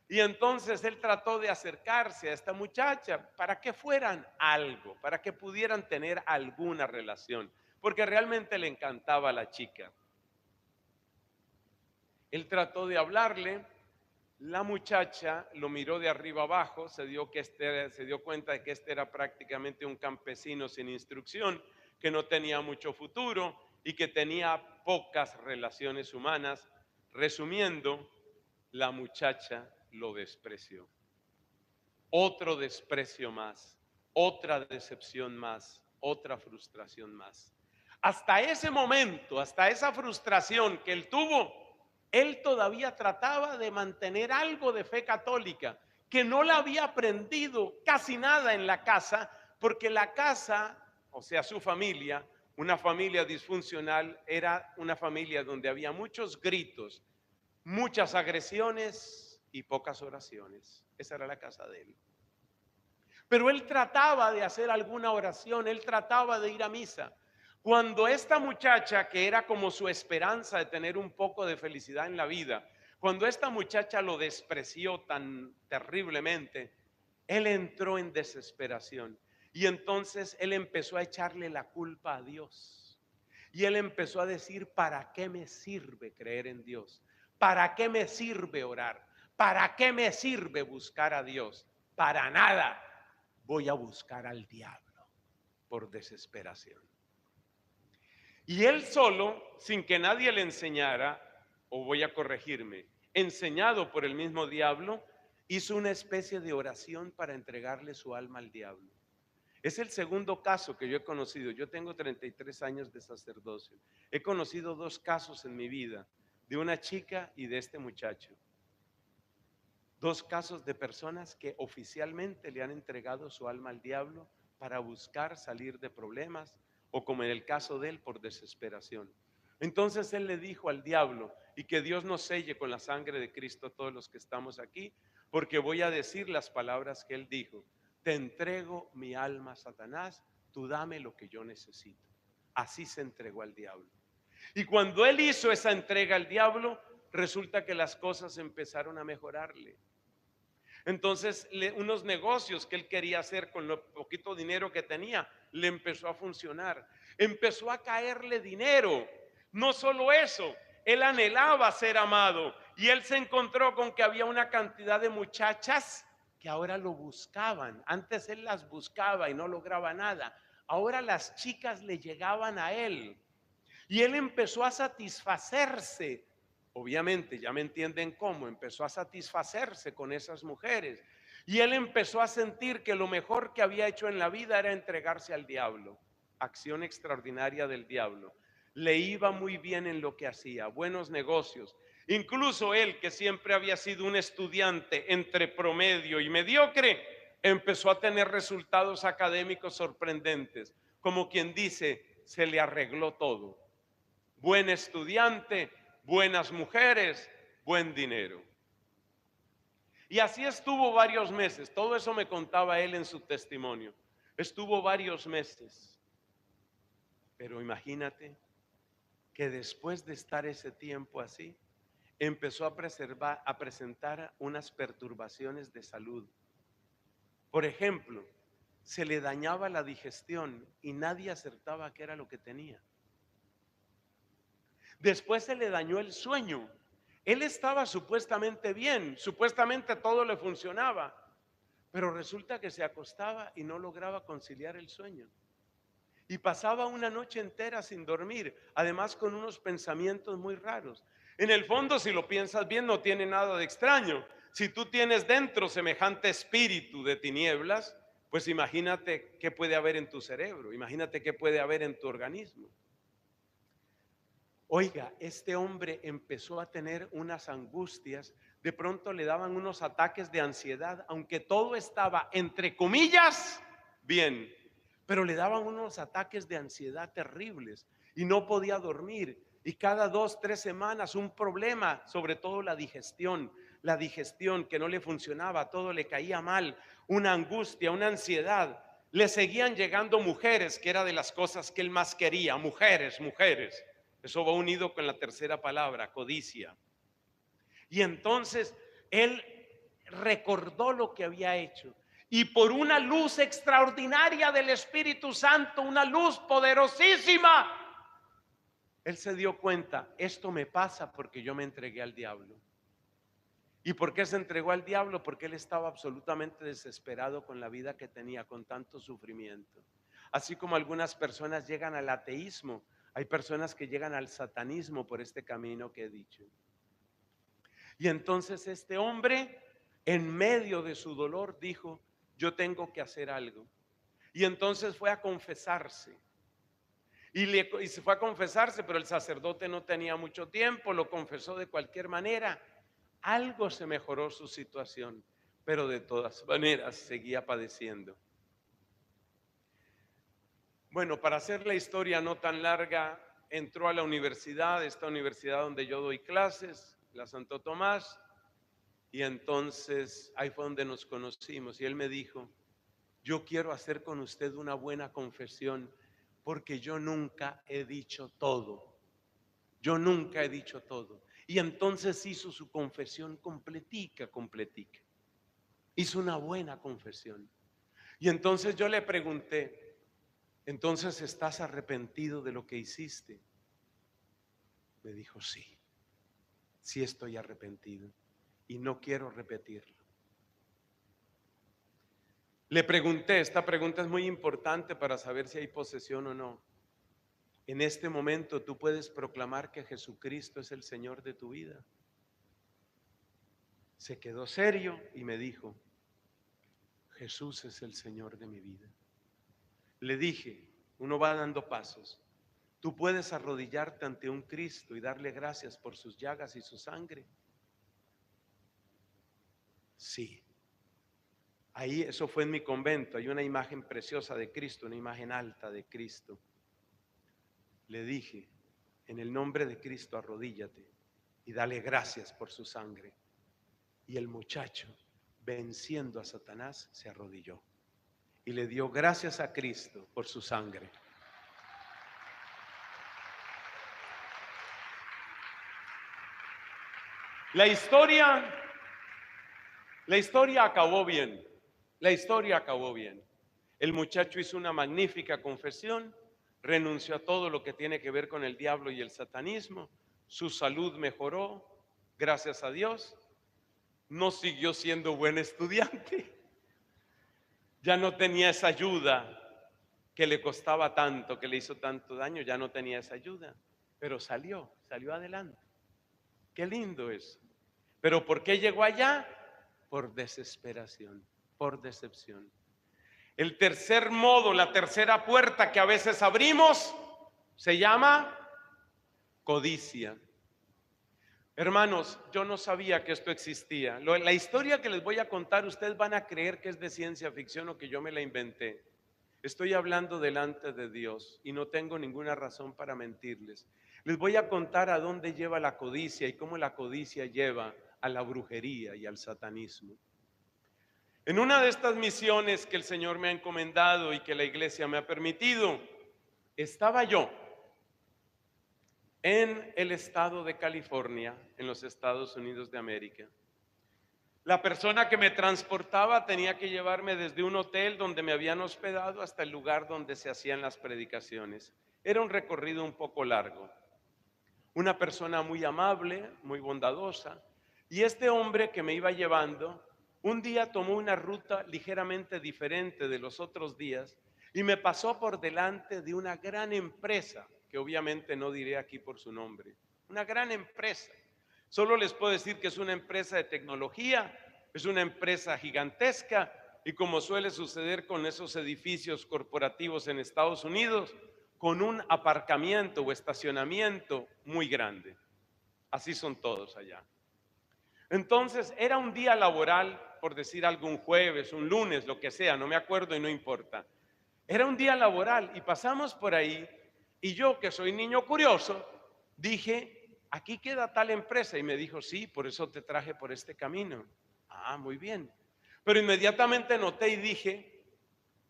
Y entonces él trató de acercarse a esta muchacha para que fueran algo, para que pudieran tener alguna relación, porque realmente le encantaba a la chica. Él trató de hablarle, la muchacha lo miró de arriba abajo, se dio cuenta de que este era prácticamente un campesino sin instrucción, que no tenía mucho futuro y que tenía pocas relaciones humanas. Resumiendo, la muchacha lo despreció. Otro desprecio más, otra decepción más, otra frustración más. Hasta ese momento, hasta esa frustración que él tuvo, él todavía trataba de mantener algo de fe católica, que no la había aprendido casi nada en la casa, porque la casa, o sea, su familia, una familia disfuncional, era una familia donde había muchos gritos, muchas agresiones y pocas oraciones. Esa era la casa de él. Pero él trataba de hacer alguna oración, él trataba de ir a misa. Cuando esta muchacha, que era como su esperanza de tener un poco de felicidad en la vida, cuando esta muchacha lo despreció tan terriblemente, él entró en desesperación. Y entonces él empezó a echarle la culpa a Dios. Y él empezó a decir, ¿para qué me sirve creer en Dios? ¿Para qué me sirve orar? ¿Para qué me sirve buscar a Dios? Para nada. Voy a buscar al diablo por desesperación. Y él solo, sin que nadie le enseñara, o voy a corregirme, enseñado por el mismo diablo, hizo una especie de oración para entregarle su alma al diablo. Es el segundo caso que yo he conocido. Yo tengo 33 años de sacerdocio. He conocido dos casos en mi vida, de una chica y de este muchacho. Dos casos de personas que oficialmente le han entregado su alma al diablo para buscar salir de problemas o, como en el caso de él, por desesperación. Entonces él le dijo al diablo, y que Dios nos selle con la sangre de Cristo a todos los que estamos aquí, porque voy a decir las palabras que él dijo: te entrego mi alma, Satanás, tú dame lo que yo necesito. Así se entregó al diablo. Y cuando él hizo esa entrega al diablo, resulta que las cosas empezaron a mejorarle. Entonces, unos negocios que él quería hacer con lo poquito dinero que tenía, le empezó a funcionar. Empezó a caerle dinero. No solo eso, él anhelaba ser amado y él se encontró con que había una cantidad de muchachas que ahora lo buscaban. Antes él las buscaba y no lograba nada. Ahora las chicas le llegaban a él y él empezó a satisfacerse. Obviamente, ya me entienden cómo, empezó a satisfacerse con esas mujeres. Y él empezó a sentir que lo mejor que había hecho en la vida era entregarse al diablo. Acción extraordinaria del diablo. Le iba muy bien en lo que hacía, buenos negocios. Incluso él, que siempre había sido un estudiante entre promedio y mediocre, empezó a tener resultados académicos sorprendentes. Como quien dice, se le arregló todo. Buen estudiante, buenas mujeres, buen dinero. Y así estuvo varios meses. Todo eso me contaba él en su testimonio. Estuvo varios meses. Pero imagínate que después de estar ese tiempo así, empezó a presentar unas perturbaciones de salud. Por ejemplo, se le dañaba la digestión y nadie acertaba qué era lo que tenía. Después se le dañó el sueño. Él estaba supuestamente bien, supuestamente todo le funcionaba, pero resulta que se acostaba y no lograba conciliar el sueño. Y pasaba una noche entera sin dormir, además con unos pensamientos muy raros. En el fondo, si lo piensas bien, no tiene nada de extraño. Si tú tienes dentro semejante espíritu de tinieblas, pues imagínate qué puede haber en tu cerebro, imagínate qué puede haber en tu organismo. Oiga, este hombre empezó a tener unas angustias, de pronto le daban unos ataques de ansiedad, aunque todo estaba, entre comillas, bien, pero le daban unos ataques de ansiedad terribles y no podía dormir. Y cada 2, 3 semanas un problema, sobre todo la digestión que no le funcionaba, todo le caía mal, una angustia, una ansiedad. Le seguían llegando mujeres, que era de las cosas que él más quería, mujeres, mujeres. Eso va unido con la tercera palabra, codicia. Y entonces él recordó lo que había hecho. Y por una luz extraordinaria del Espíritu Santo, una luz poderosísima, él se dio cuenta, esto me pasa porque yo me entregué al diablo. ¿Y por qué se entregó al diablo? Porque él estaba absolutamente desesperado con la vida que tenía, con tanto sufrimiento. Así como algunas personas llegan al ateísmo, hay personas que llegan al satanismo por este camino que he dicho. Y entonces este hombre, en medio de su dolor, dijo, yo tengo que hacer algo. Y entonces fue a confesarse. Y se fue a confesarse, pero el sacerdote no tenía mucho tiempo, lo confesó de cualquier manera. Algo se mejoró su situación, pero de todas maneras seguía padeciendo. Bueno, para hacer la historia no tan larga, entró a la universidad, esta universidad donde yo doy clases, la Santo Tomás, y entonces ahí fue donde nos conocimos. Y él me dijo, yo quiero hacer con usted una buena confesión, porque yo nunca he dicho todo. Yo nunca he dicho todo. Y entonces hizo su confesión completica. Hizo una buena confesión. Y entonces yo le pregunté, entonces ¿estás arrepentido de lo que hiciste? Me dijo, sí, sí estoy arrepentido y no quiero repetirlo. Le pregunté, esta pregunta es muy importante para saber si hay posesión o no. En este momento tú puedes proclamar que Jesucristo es el Señor de tu vida. Se quedó serio y me dijo, Jesús es el Señor de mi vida. Le dije, uno va dando pasos. Tú puedes arrodillarte ante un Cristo y darle gracias por sus llagas y su sangre. Sí. Ahí, eso fue en mi convento. Hay una imagen preciosa de Cristo, una imagen alta de Cristo. Le dije, en el nombre de Cristo, arrodíllate y dale gracias por su sangre. Y el muchacho, venciendo a Satanás, se arrodilló y le dio gracias a Cristo por su sangre. La historia acabó bien. La historia acabó bien. El muchacho hizo una magnífica confesión, renunció a todo lo que tiene que ver con el diablo y el satanismo, su salud mejoró, gracias a Dios. No siguió siendo buen estudiante, ya no tenía esa ayuda que le costaba tanto, que le hizo tanto daño, ya no tenía esa ayuda, pero salió adelante. Qué lindo eso. Pero ¿por qué llegó allá? Por desesperación, por decepción. El tercer modo, la tercera puerta que a veces abrimos, se llama codicia. Hermanos, yo no sabía que esto existía. La historia que les voy a contar, ustedes van a creer que es de ciencia ficción o que yo me la inventé. Estoy hablando delante de Dios y no tengo ninguna razón para mentirles. Les voy a contar a dónde lleva la codicia y cómo la codicia lleva a la brujería y al satanismo. En una de estas misiones que el Señor me ha encomendado y que la iglesia me ha permitido, estaba yo en el estado de California, en los Estados Unidos de América. La persona que me transportaba tenía que llevarme desde un hotel donde me habían hospedado hasta el lugar donde se hacían las predicaciones. Era un recorrido un poco largo. Una persona muy amable, muy bondadosa, y este hombre que me iba llevando, un día tomó una ruta ligeramente diferente de los otros días y me pasó por delante de una gran empresa, que obviamente no diré aquí por su nombre, una gran empresa. Solo les puedo decir que es una empresa de tecnología, es una empresa gigantesca y como suele suceder con esos edificios corporativos en Estados Unidos, con un aparcamiento o estacionamiento muy grande. Así son todos allá. Entonces era un día laboral, por decir algún jueves, un lunes, lo que sea, no me acuerdo y no importa. Era un día laboral y pasamos por ahí y yo, que soy niño curioso, dije, aquí queda tal empresa. Y me dijo, sí, por eso te traje por este camino. Ah, muy bien. Pero inmediatamente noté y dije,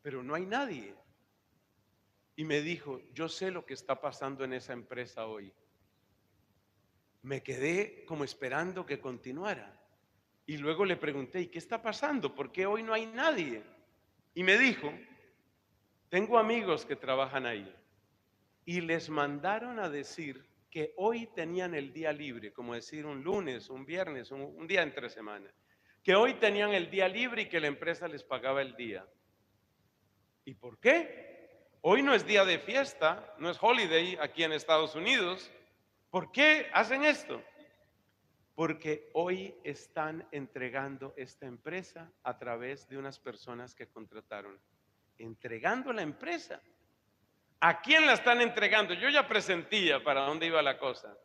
pero no hay nadie. Y me dijo, yo sé lo que está pasando en esa empresa hoy. Me quedé como esperando que continuara. Y luego le pregunté, ¿y qué está pasando? ¿Por qué hoy no hay nadie? Y me dijo, tengo amigos que trabajan ahí y les mandaron a decir que hoy tenían el día libre, como decir un lunes, un viernes, un día entre semana, que hoy tenían el día libre y que la empresa les pagaba el día. ¿Y por qué? Hoy no es día de fiesta, no es holiday aquí en Estados Unidos. ¿Por qué hacen esto? Porque hoy están entregando esta empresa a través de unas personas que contrataron. Entregando la empresa. ¿A quién la están entregando? Yo ya presentía para dónde iba la cosa.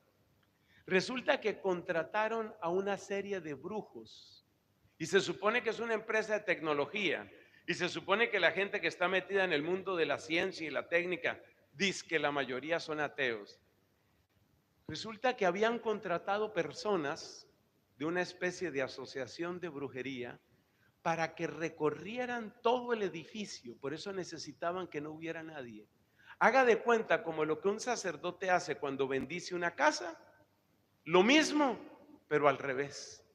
Resulta que contrataron a una serie de brujos y se supone que es una empresa de tecnología y se supone que la gente que está metida en el mundo de la ciencia y la técnica dice que la mayoría son ateos. Resulta que habían contratado personas de una especie de asociación de brujería para que recorrieran todo el edificio, por eso necesitaban que no hubiera nadie. Haga de cuenta como lo que un sacerdote hace cuando bendice una casa, lo mismo, pero al revés.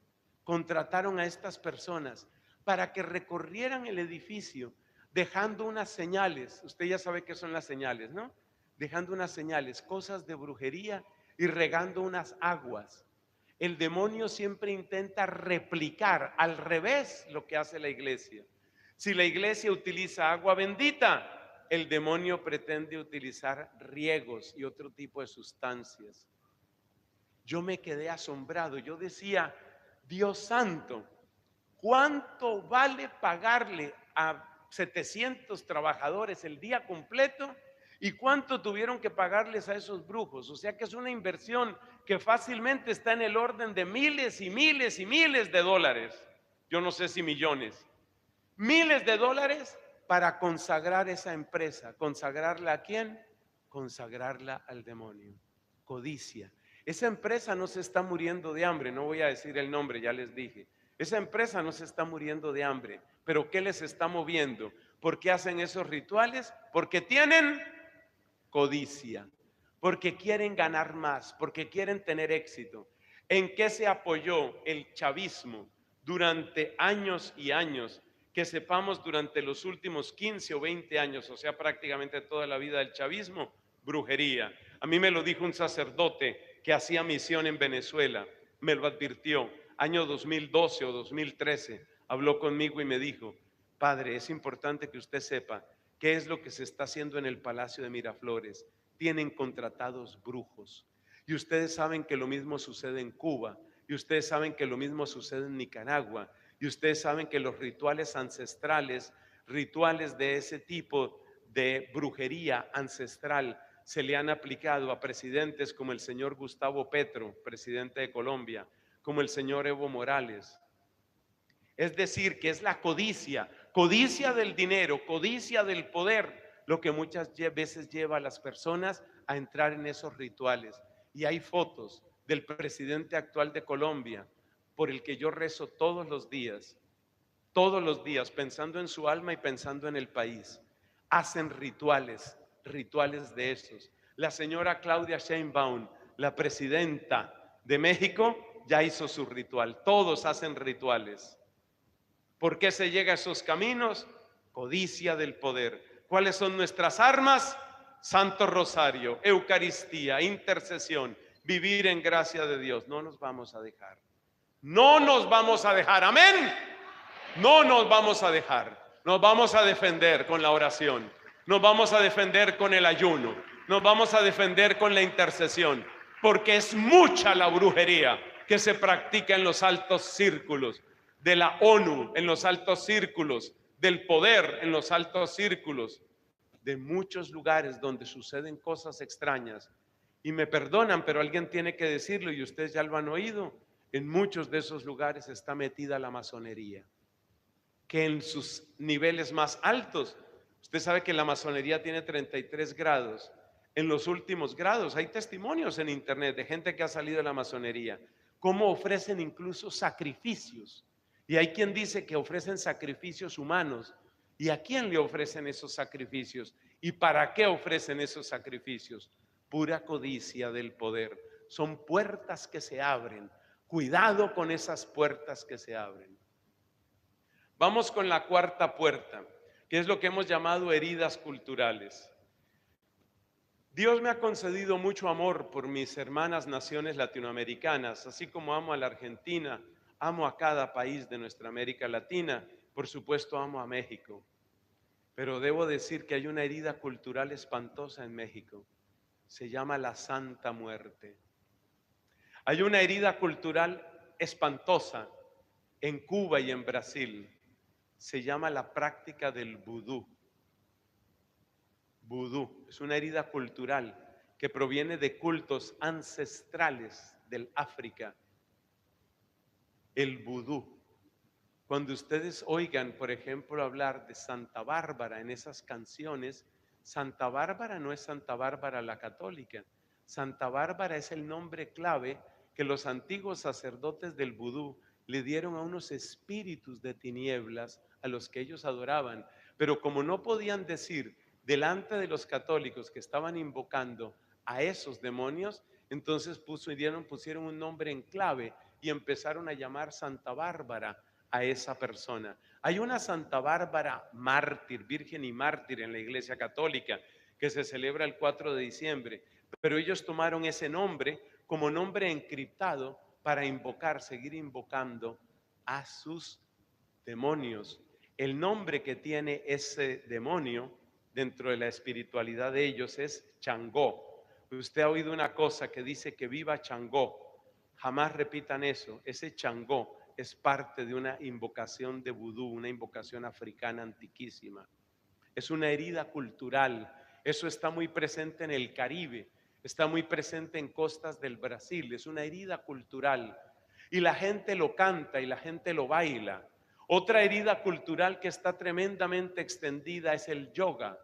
Contrataron a estas personas para que recorrieran el edificio dejando unas señales. Usted ya sabe qué son las señales, ¿no? Dejando unas señales, cosas de brujería y regando unas aguas. El demonio siempre intenta replicar al revés lo que hace la iglesia. Si la iglesia utiliza agua bendita, el demonio pretende utilizar riegos y otro tipo de sustancias. Yo me quedé asombrado. Yo decía, Dios santo, ¿cuánto vale pagarle a 700 trabajadores el día completo? ¿Y cuánto tuvieron que pagarles a esos brujos? O sea que es una inversión que fácilmente está en el orden de miles y miles y miles de dólares. Yo no sé si millones. Miles de dólares para consagrar esa empresa. ¿Consagrarla a quién? Consagrarla al demonio. Codicia. Esa empresa no se está muriendo de hambre, no voy a decir el nombre, ya les dije. Esa empresa no se está muriendo de hambre, pero ¿qué les está moviendo? ¿Por qué hacen esos rituales? Porque tienen codicia, porque quieren ganar más, porque quieren tener éxito. ¿En qué se apoyó el chavismo durante años y años? Que sepamos durante los últimos 15 o 20 años, o sea, prácticamente toda la vida del chavismo, brujería. A mí me lo dijo un sacerdote que hacía misión en Venezuela, me lo advirtió, año 2012 o 2013, habló conmigo y me dijo, padre, es importante que usted sepa qué es lo que se está haciendo en el Palacio de Miraflores. Tienen contratados brujos. Y ustedes saben que lo mismo sucede en Cuba, y ustedes saben que lo mismo sucede en Nicaragua, y ustedes saben que los rituales ancestrales, rituales de ese tipo de brujería ancestral, se le han aplicado a presidentes como el señor Gustavo Petro, presidente de Colombia, como el señor Evo Morales. Es decir, que es la codicia, codicia del dinero, codicia del poder, lo que muchas veces lleva a las personas a entrar en esos rituales. Y hay fotos del presidente actual de Colombia, por el que yo rezo todos los días, pensando en su alma y pensando en el país. Hacen rituales, rituales de esos. La señora Claudia Sheinbaum la presidenta de México, ya hizo su ritual. Todos hacen rituales. ¿Por qué se llega a esos caminos? Codicia del poder. ¿Cuáles son nuestras armas? Santo Rosario, Eucaristía, intercesión, vivir en gracia de Dios. No nos vamos a dejar. No nos vamos a dejar. Amén. No nos vamos a dejar. Nos vamos a defender con la oración. Nos vamos a defender con el ayuno. Nos vamos a defender con la intercesión. Porque es mucha la brujería que se practica en los altos círculos de la ONU, en los altos círculos del poder, en los altos círculos de muchos lugares donde suceden cosas extrañas. Y me perdonan, pero alguien tiene que decirlo y ustedes ya lo han oído. En muchos de esos lugares está metida la masonería, que en sus niveles más altos, usted sabe que la masonería tiene 33 grados. En los últimos grados hay testimonios en internet de gente que ha salido de la masonería, cómo ofrecen incluso sacrificios. Y hay quien dice que ofrecen sacrificios humanos. ¿Y a quién le ofrecen esos sacrificios? ¿Y para qué ofrecen esos sacrificios? Pura codicia del poder. Son puertas que se abren. Cuidado con esas puertas que se abren. Vamos con la cuarta puerta, que es lo que hemos llamado heridas culturales. Dios me ha concedido mucho amor por mis hermanas naciones latinoamericanas, así como amo a la Argentina, amo a cada país de nuestra América Latina, por supuesto amo a México. Pero debo decir que hay una herida cultural espantosa en México. Se llama la Santa Muerte. Hay una herida cultural espantosa en Cuba y en Brasil. Se llama la práctica del vudú. Vudú es una herida cultural que proviene de cultos ancestrales del África. El vudú. Cuando ustedes oigan, por ejemplo, hablar de Santa Bárbara en esas canciones, Santa Bárbara no es Santa Bárbara la católica. Santa Bárbara es el nombre clave que los antiguos sacerdotes del vudú le dieron a unos espíritus de tinieblas a los que ellos adoraban. Pero como no podían decir delante de los católicos que estaban invocando a esos demonios, entonces pusieron un nombre en clave y empezaron a llamar Santa Bárbara a esa persona. Hay una Santa Bárbara mártir, virgen y mártir en la Iglesia Católica que se celebra el 4 de diciembre, pero ellos tomaron ese nombre como nombre encriptado para invocar, seguir invocando a sus demonios. El nombre que tiene ese demonio dentro de la espiritualidad de ellos es Changó. Usted ha oído una cosa que dice que viva Changó. Jamás repitan eso. Ese Changó es parte de una invocación de vudú, una invocación africana antiquísima. Es una herida cultural. Eso está muy presente en el Caribe, está muy presente en costas del Brasil. Es una herida cultural. Y la gente lo canta y la gente lo baila. Otra herida cultural que está tremendamente extendida es el yoga.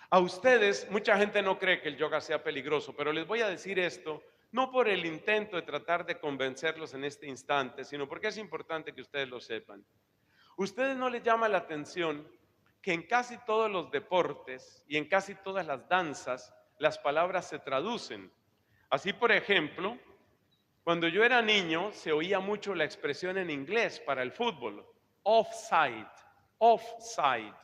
A ustedes, mucha gente no cree que el yoga sea peligroso, pero les voy a decir esto, no por el intento de tratar de convencerlos en este instante, sino porque es importante que ustedes lo sepan. ¿Ustedes no les llama la atención que en casi todos los deportes y en casi todas las danzas las palabras se traducen? Así, por ejemplo, cuando yo era niño se oía mucho la expresión en inglés para el fútbol, offside, offside.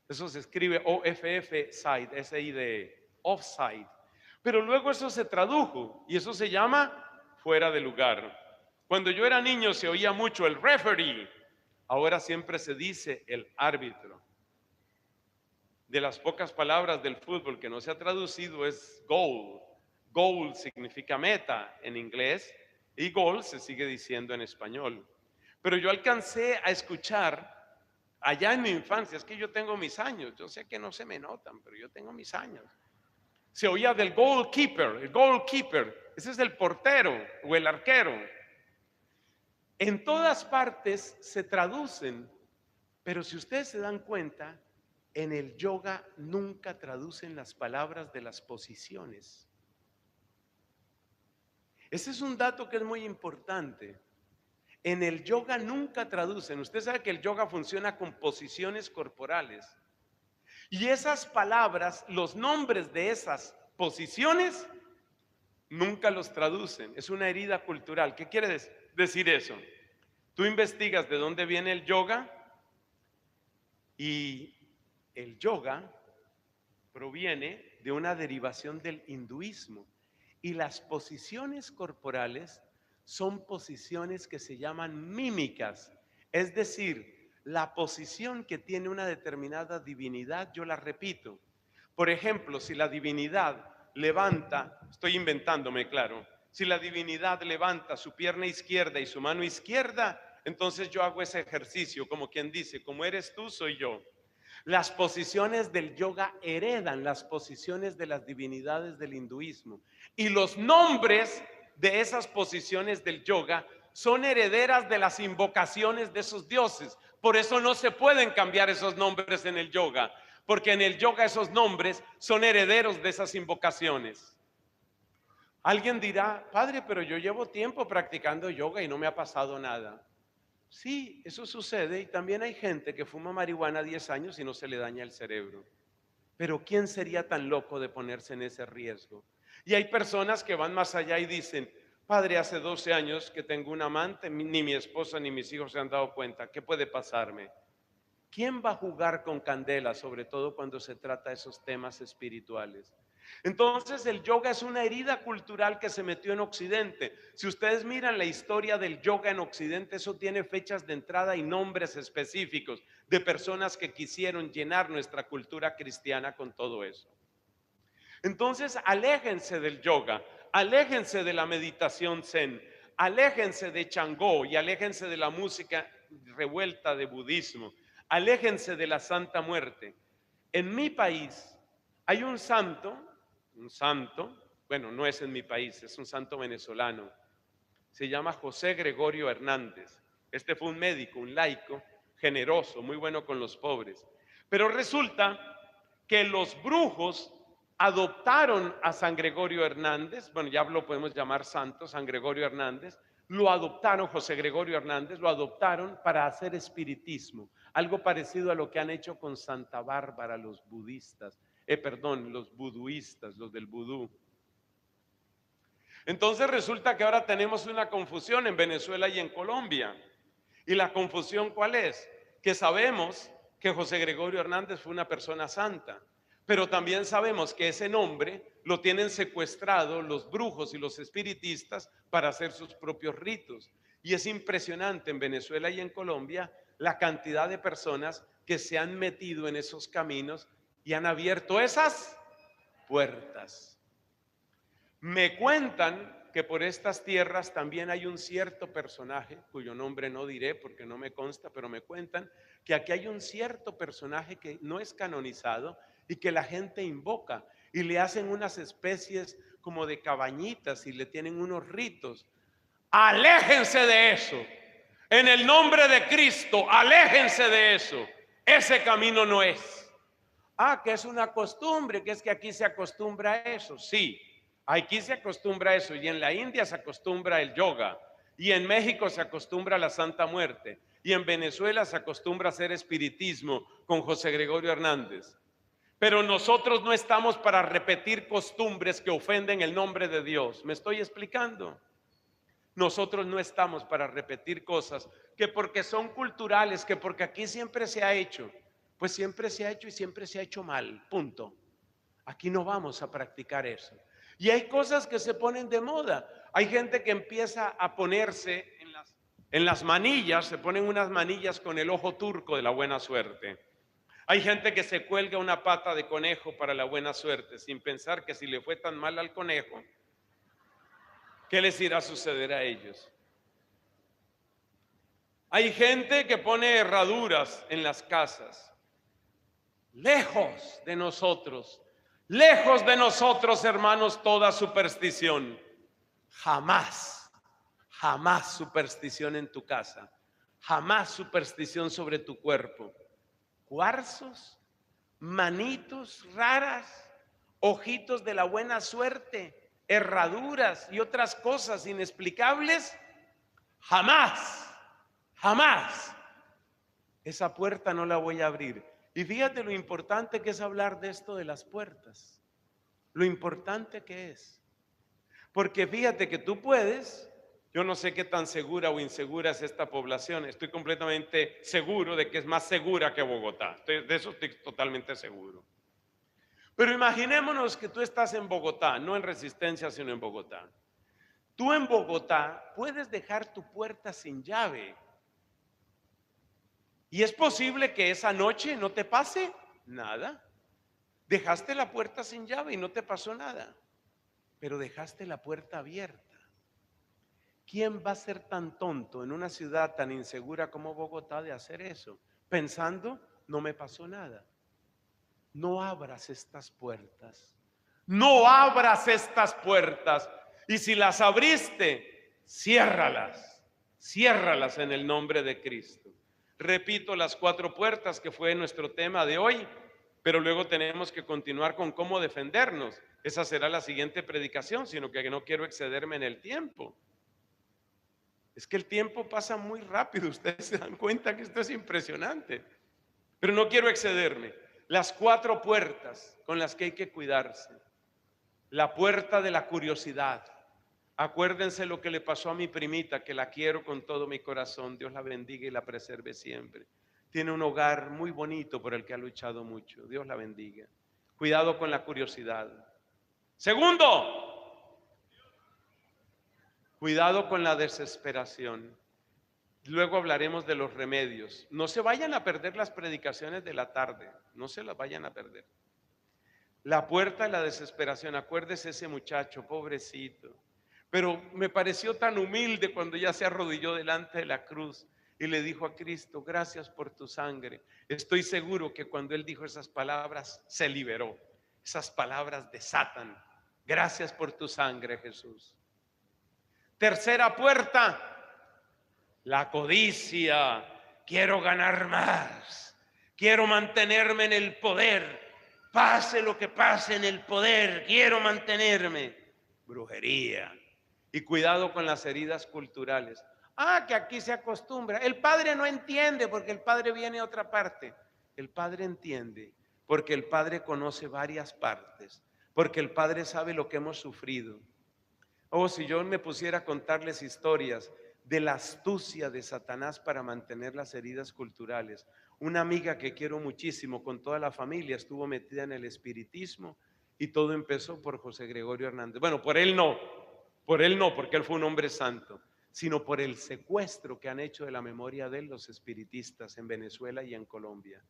Eso se escribe O-F-F, side, S-I-D, offside. Pero luego eso se tradujo y eso se llama fuera de lugar. Cuando yo era niño se oía mucho el referee, ahora siempre se dice el árbitro. De las pocas palabras del fútbol que no se ha traducido es goal. Goal significa meta en inglés y goal se sigue diciendo en español. Pero yo alcancé a escuchar allá en mi infancia, es que yo tengo mis años, yo sé que no se me notan, pero yo tengo mis años. Se oía del goalkeeper, el goalkeeper, ese es el portero o el arquero. En todas partes se traducen, pero si ustedes se dan cuenta, en el yoga nunca traducen las palabras de las posiciones. Ese es un dato que es muy importante. En el yoga nunca traducen. Usted sabe que el yoga funciona con posiciones corporales. Y esas palabras, los nombres de esas posiciones, nunca los traducen. Es una herida cultural. ¿Qué quiere decir eso? Tú investigas de dónde viene el yoga y el yoga proviene de una derivación del hinduismo. Y las posiciones corporales son posiciones que se llaman mímicas. Es decir, la posición que tiene una determinada divinidad, yo la repito. Por ejemplo, si la divinidad levanta, estoy inventándome, claro, si la divinidad levanta su pierna izquierda y su mano izquierda, entonces yo hago ese ejercicio, como quien dice, como eres tú, soy yo. Las posiciones del yoga heredan las posiciones de las divinidades del hinduismo. Y los nombres de esas posiciones del yoga son herederas de las invocaciones de esos dioses. Por eso no se pueden cambiar esos nombres en el yoga, porque en el yoga esos nombres son herederos de esas invocaciones. Alguien dirá, padre, pero yo llevo tiempo practicando yoga y no me ha pasado nada. Sí, eso sucede y también hay gente que fuma marihuana 10 años y no se le daña el cerebro. Pero ¿quién sería tan loco de ponerse en ese riesgo? Y hay personas que van más allá y dicen, padre, hace 12 años que tengo un amante, ni mi esposa ni mis hijos se han dado cuenta. ¿Qué puede pasarme? ¿Quién va a jugar con candela, sobre todo cuando se trata de esos temas espirituales? Entonces el yoga es una herida cultural que se metió en Occidente. Si ustedes miran la historia del yoga en Occidente, eso tiene fechas de entrada y nombres específicos de personas que quisieron llenar nuestra cultura cristiana con todo eso. Entonces aléjense del yoga, aléjense de la meditación zen, aléjense de Changó y aléjense de la música revuelta de budismo, aléjense de la Santa Muerte. En mi país hay un santo, bueno, no es en mi país, es un santo venezolano, se llama José Gregorio Hernández. Este fue un médico, un laico, generoso, muy bueno con los pobres. Pero resulta que los brujos adoptaron a San Gregorio Hernández, bueno, ya lo podemos llamar santo, San Gregorio Hernández, lo adoptaron, José Gregorio Hernández, lo adoptaron para hacer espiritismo, algo parecido a lo que han hecho con Santa Bárbara los budistas, los buduistas, los del vudú. Entonces resulta que ahora tenemos una confusión en Venezuela y en Colombia. ¿Y la confusión cuál es? Que sabemos que José Gregorio Hernández fue una persona santa, pero también sabemos que ese nombre lo tienen secuestrado los brujos y los espiritistas para hacer sus propios ritos. Y es impresionante en Venezuela y en Colombia la cantidad de personas que se han metido en esos caminos y han abierto esas puertas. Me cuentan que por estas tierras también hay un cierto personaje, cuyo nombre no diré porque no me consta, pero me cuentan que aquí hay un cierto personaje que no es canonizado y que la gente invoca y le hacen unas especies como de cabañitas y le tienen unos ritos. Aléjense de eso. En el nombre de Cristo, aléjense de eso. Ese camino no es. Ah, que es una costumbre, que es que aquí se acostumbra a eso. Sí, aquí se acostumbra a eso y en la India se acostumbra el yoga y en México se acostumbra a la Santa Muerte y en Venezuela se acostumbra a hacer espiritismo con José Gregorio Hernández. Pero nosotros no estamos para repetir costumbres que ofenden el nombre de Dios. ¿Me estoy explicando? Nosotros no estamos para repetir cosas que porque son culturales, que porque aquí siempre se ha hecho. Pues siempre se ha hecho y siempre se ha hecho mal, punto. Aquí no vamos a practicar eso. Y hay cosas que se ponen de moda. Hay gente que empieza a ponerse en las manillas, se ponen unas manillas con el ojo turco de la buena suerte. Hay gente que se cuelga una pata de conejo para la buena suerte, sin pensar que si le fue tan mal al conejo, ¿qué les irá a suceder a ellos? Hay gente que pone herraduras en las casas. Lejos de nosotros, hermanos, toda superstición. Jamás, jamás superstición en tu casa. Jamás superstición sobre tu cuerpo. Cuarzos, manitos raras, ojitos de la buena suerte, herraduras y otras cosas inexplicables. Jamás, jamás. Esa puerta no la voy a abrir. Y fíjate lo importante que es hablar de esto de las puertas. Lo importante que es. Porque fíjate que tú puedes, yo no sé qué tan segura o insegura es esta población, estoy completamente seguro de que es más segura que Bogotá, de eso estoy totalmente seguro. Pero imaginémonos que tú estás en Bogotá, no en Resistencia, sino en Bogotá. Tú en Bogotá puedes dejar tu puerta sin llave y es posible que esa noche no te pase nada. Dejaste la puerta sin llave y no te pasó nada, pero dejaste la puerta abierta. ¿Quién va a ser tan tonto en una ciudad tan insegura como Bogotá de hacer eso? Pensando, no me pasó nada. No abras estas puertas. No abras estas puertas. Y si las abriste, ciérralas. Ciérralas en el nombre de Cristo. Repito las 4 puertas que fue nuestro tema de hoy, pero luego tenemos que continuar con cómo defendernos. Esa será la siguiente predicación, sino que no quiero excederme en el tiempo. Es que el tiempo pasa muy rápido, ustedes se dan cuenta que esto es impresionante, pero no quiero excederme. Las 4 puertas con las que hay que cuidarse. La puerta de la curiosidad. Acuérdense lo que le pasó a mi primita, que la quiero con todo mi corazón. Dios la bendiga y la preserve siempre. Tiene un hogar muy bonito por el que ha luchado mucho. Dios la bendiga. Cuidado con la curiosidad. Segundo, cuidado con la desesperación. Luego hablaremos de los remedios. No se vayan a perder las predicaciones de la tarde. No se las vayan a perder. La puerta de la desesperación. Acuérdese ese muchacho, pobrecito. Pero me pareció tan humilde cuando ya se arrodilló delante de la cruz y le dijo a Cristo, gracias por tu sangre. Estoy seguro que cuando él dijo esas palabras, se liberó. Esas palabras desatan. Gracias por tu sangre, Jesús. Tercera puerta. La codicia, quiero ganar más, quiero mantenerme en el poder, pase lo que pase en el poder, quiero mantenerme. Brujería. Y cuidado con las heridas culturales. Ah, que aquí se acostumbra. El padre no entiende porque el padre viene a otra parte. El padre entiende porque el padre conoce varias partes, porque el padre sabe lo que hemos sufrido. Oh, si yo me pusiera a contarles historias de la astucia de Satanás para mantener las heridas culturales. Una amiga que quiero muchísimo con toda la familia estuvo metida en el espiritismo y todo empezó por José Gregorio Hernández. Bueno, por él no, porque él fue un hombre santo, sino por el secuestro que han hecho de la memoria de él los espiritistas en Venezuela y en Colombia.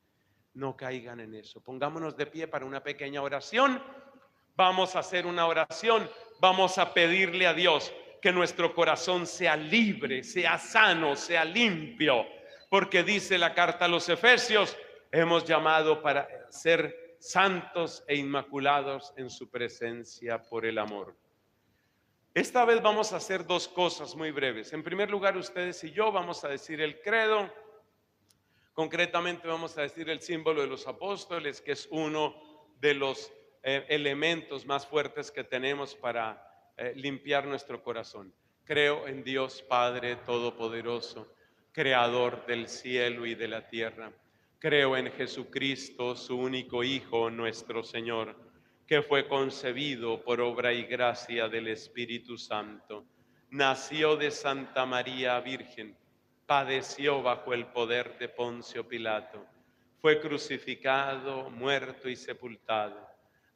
No caigan en eso. Pongámonos de pie para una pequeña oración. Vamos a hacer una oración, vamos a pedirle a Dios que nuestro corazón sea libre, sea sano, sea limpio, porque dice la carta a los Efesios, hemos llamado para ser santos e inmaculados en su presencia por el amor. Esta vez vamos a hacer 2 cosas muy breves. En primer lugar, ustedes y yo vamos a decir el credo. Concretamente vamos a decir el símbolo de los apóstoles, que es uno de los elementos más fuertes que tenemos para limpiar nuestro corazón. Creo en Dios Padre Todopoderoso, Creador del cielo y de la tierra. Creo en Jesucristo, su único Hijo, nuestro Señor, que fue concebido por obra y gracia del Espíritu Santo. Nació de Santa María Virgen, padeció bajo el poder de Poncio Pilato, fue crucificado, muerto y sepultado,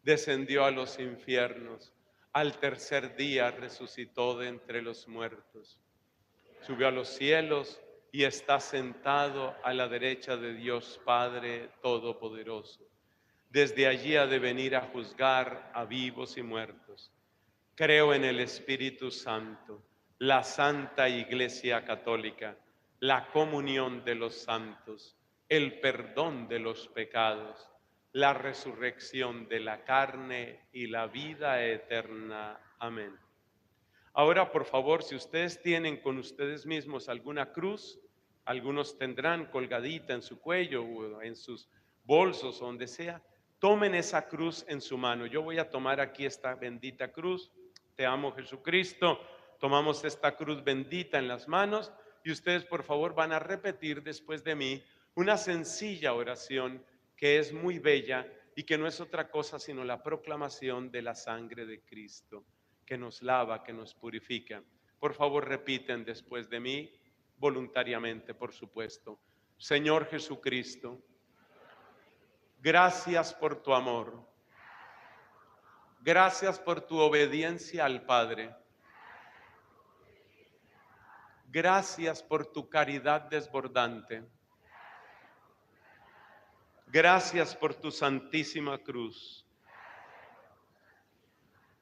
descendió a los infiernos, al tercer día resucitó de entre los muertos, subió a los cielos y está sentado a la derecha de Dios Padre Todopoderoso. Desde allí ha de venir a juzgar a vivos y muertos. Creo en el Espíritu Santo, la Santa Iglesia Católica, la comunión de los santos, el perdón de los pecados, la resurrección de la carne y la vida eterna. Amén. Ahora, por favor, si ustedes tienen con ustedes mismos alguna cruz, algunos tendrán colgadita en su cuello o en sus bolsos o donde sea, tomen esa cruz en su mano. Yo voy a tomar aquí esta bendita cruz. Te amo, Jesucristo. Tomamos esta cruz bendita en las manos y ustedes, por favor, van a repetir después de mí una sencilla oración que es muy bella y que no es otra cosa sino la proclamación de la sangre de Cristo. que nos lava, que nos purifica. Por favor, repiten después de mí, voluntariamente, por supuesto. Señor Jesucristo, gracias por tu amor. Gracias por tu obediencia al Padre. Gracias por tu caridad desbordante. Gracias por tu santísima cruz.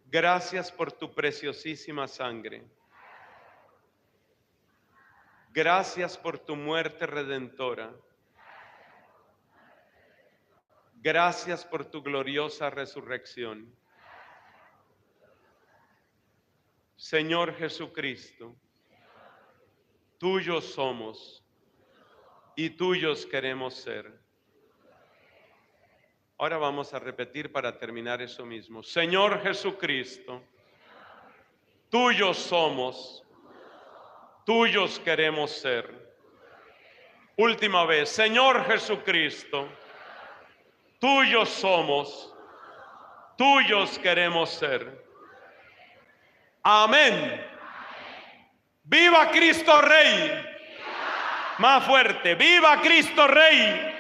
Gracias por tu preciosísima sangre. Gracias por tu muerte redentora. Gracias por tu gloriosa resurrección. Señor Jesucristo, tuyos somos y tuyos queremos ser. Ahora vamos a repetir para terminar eso mismo. Señor Jesucristo, tuyos somos, tuyos queremos ser. Última vez, Señor Jesucristo, tuyos somos, tuyos queremos ser. Amén. ¡Viva Cristo Rey! Más fuerte, ¡viva Cristo Rey!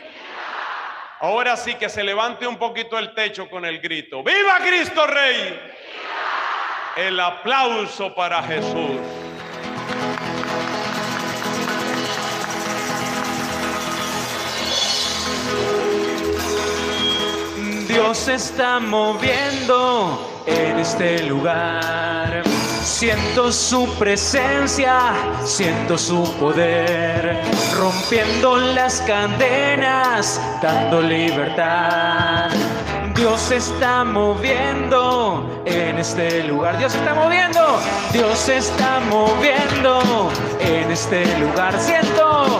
Ahora sí que se levante un poquito el techo con el grito. ¡Viva Cristo Rey! ¡Viva! El aplauso para Jesús. Dios se está moviendo en este lugar. Siento su presencia, siento su poder, rompiendo las cadenas, dando libertad. Dios se está moviendo en este lugar. Dios se está moviendo, Dios se está moviendo en este lugar. Siento